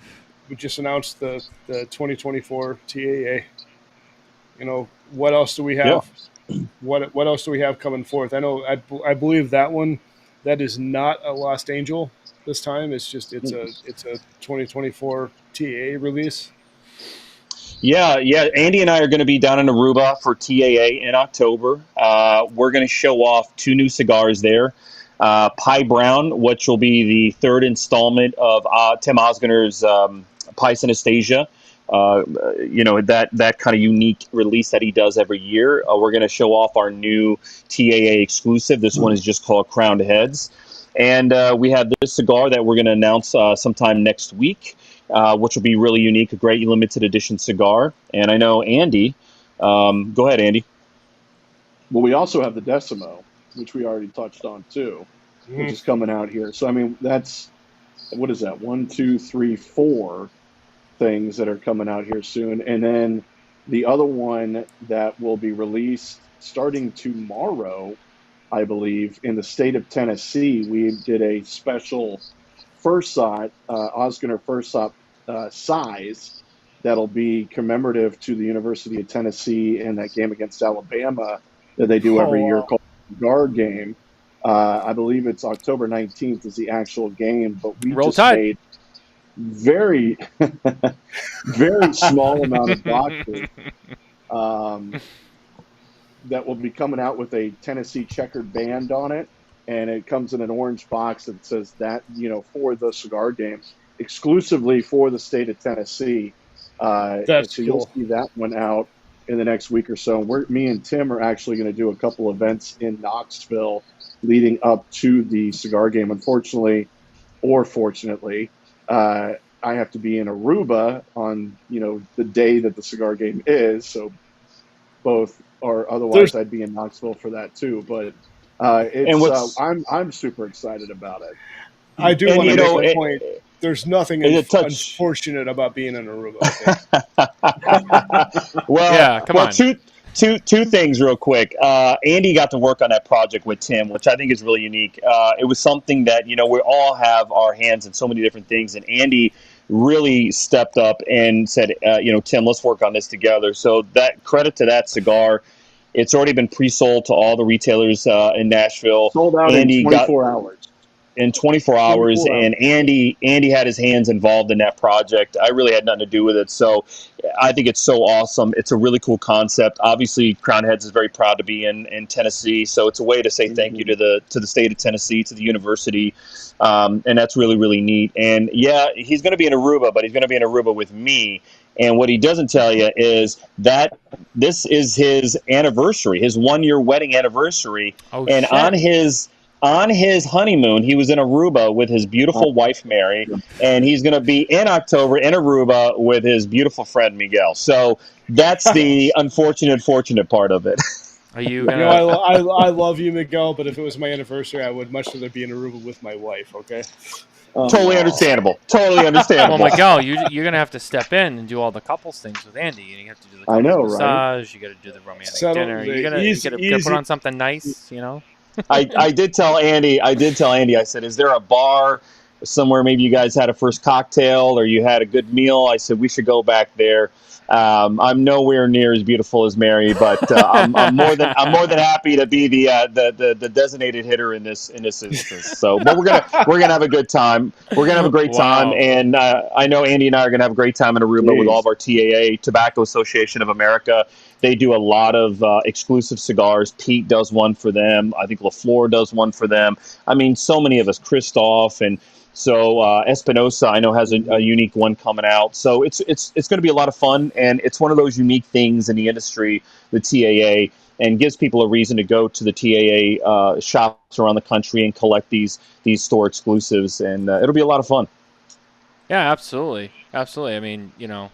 we just announced the 2024 TAA. What else do we have? Yeah. What else do we have coming forth? I know I believe that is not a Lost Angel this time. It's a 2024 TAA release. Yeah. Andy and I are going to be down in Aruba for TAA in October. We're going to show off 2 new cigars there. Pie Brown, which will be the 3rd installment of Tim Osgoner's Pie Synesthesia. That kind of unique release that he does every year. We're going to show off our new TAA exclusive. This one is just called Crowned Heads. And we have this cigar that we're going to announce sometime next week, which will be really unique, a great limited edition cigar. And I know Andy. Go ahead, Andy. Well, we also have the Decimo, which we already touched on too, which is coming out here. So, I mean, that's, what is that? 1, 2, 3, 4 things that are coming out here soon. And then the other one that will be released starting tomorrow, I believe, in the state of Tennessee, we did a special Fursat, Osgoner Fursat size that'll be commemorative to the University of Tennessee and that game against Alabama that they do every year called the Cigar Game. I believe it's October 19th is the actual game, but we made very, very small amount of boxes that will be coming out with a Tennessee checkered band on it, and it comes in an orange box that says that, for the Cigar Game, exclusively for the state of Tennessee. That's so cool. You'll see that one out in the next week or so. Me and Tim are actually going to do a couple events in Knoxville leading up to the Cigar Game. Unfortunately, or fortunately, I have to be in Aruba on, the day that the Cigar Game is. So both, or otherwise I'd be in Knoxville for that too. But I'm super excited about it. I do want to make a point. There's nothing unfortunate about being in Aruba. Come on. Two things real quick. Andy got to work on that project with Tim, which I think is really unique. It was something that, we all have our hands in so many different things. And Andy really stepped up and said, Tim, let's work on this together. So that credit to that cigar. It's already been pre-sold to all the retailers in Nashville. Sold out in 24 hours. In 24 hours, and Andy had his hands involved in that project. I really had nothing to do with it, so I think it's so awesome. It's a really cool concept. Obviously, Crown Heads is very proud to be in Tennessee, so it's a way to say thank you to the state of Tennessee, to the university, and that's really, really neat. And yeah, he's going to be in Aruba, but he's going to be in Aruba with me. And what he doesn't tell you is that this is his anniversary, his 1-year wedding anniversary, and shit. on his honeymoon, he was in Aruba with his beautiful wife, Mary, and he's going to be in October in Aruba with his beautiful friend, Miguel. So that's the fortunate part of it. Are you You gonna? know, I love you, Miguel, but if it was my anniversary, I would much rather be in Aruba with my wife. Okay. Totally understandable. Totally understandable. Well, Miguel, you're gonna have to step in and do all the couples things with Andy. You have to do the I couples know, massage. You got to do the romantic dinner. You gotta put on something nice. You know. I did tell Andy. I said, "Is there a bar somewhere? Maybe you guys had a first cocktail or you had a good meal." I said we should go back there. I'm nowhere near as beautiful as Mary, but I'm more than happy to be the designated hitter in this instance. So, but we're gonna have a good time. We're gonna have a great time, and I know Andy and I are gonna have a great time in Aruba with all of our TAA, Tobacco Association of America. They do a lot of exclusive cigars. Pete does one for them. I think LaFleur does one for them. I mean, so many of us, Christoph, and so Espinosa, I know, has a unique one coming out. So it's going to be a lot of fun, and it's one of those unique things in the industry, the TAA, and gives people a reason to go to the TAA shops around the country and collect these store exclusives, and it'll be a lot of fun. Yeah, absolutely. I mean, and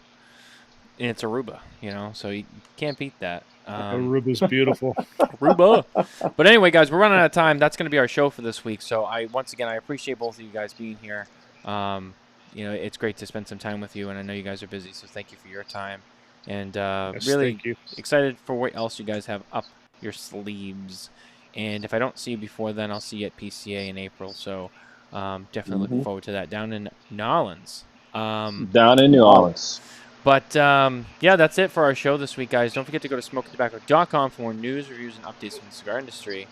it's Aruba, so you can't beat that. Aruba's beautiful. Aruba. But anyway, guys, we're running out of time. That's going to be our show for this week. So once again, I appreciate both of you guys being here. It's great to spend some time with you, and I know you guys are busy, so thank you for your time. And Yes, really thank you. excited for what else you guys have up your sleeves. And if I don't see you before then, I'll see you at PCA in April. So definitely looking forward to that down in New Orleans. Down in New Orleans. But, yeah, that's it for our show this week, guys. Don't forget to go to SmokinTabacco.com for more news, reviews, and updates from the cigar industry.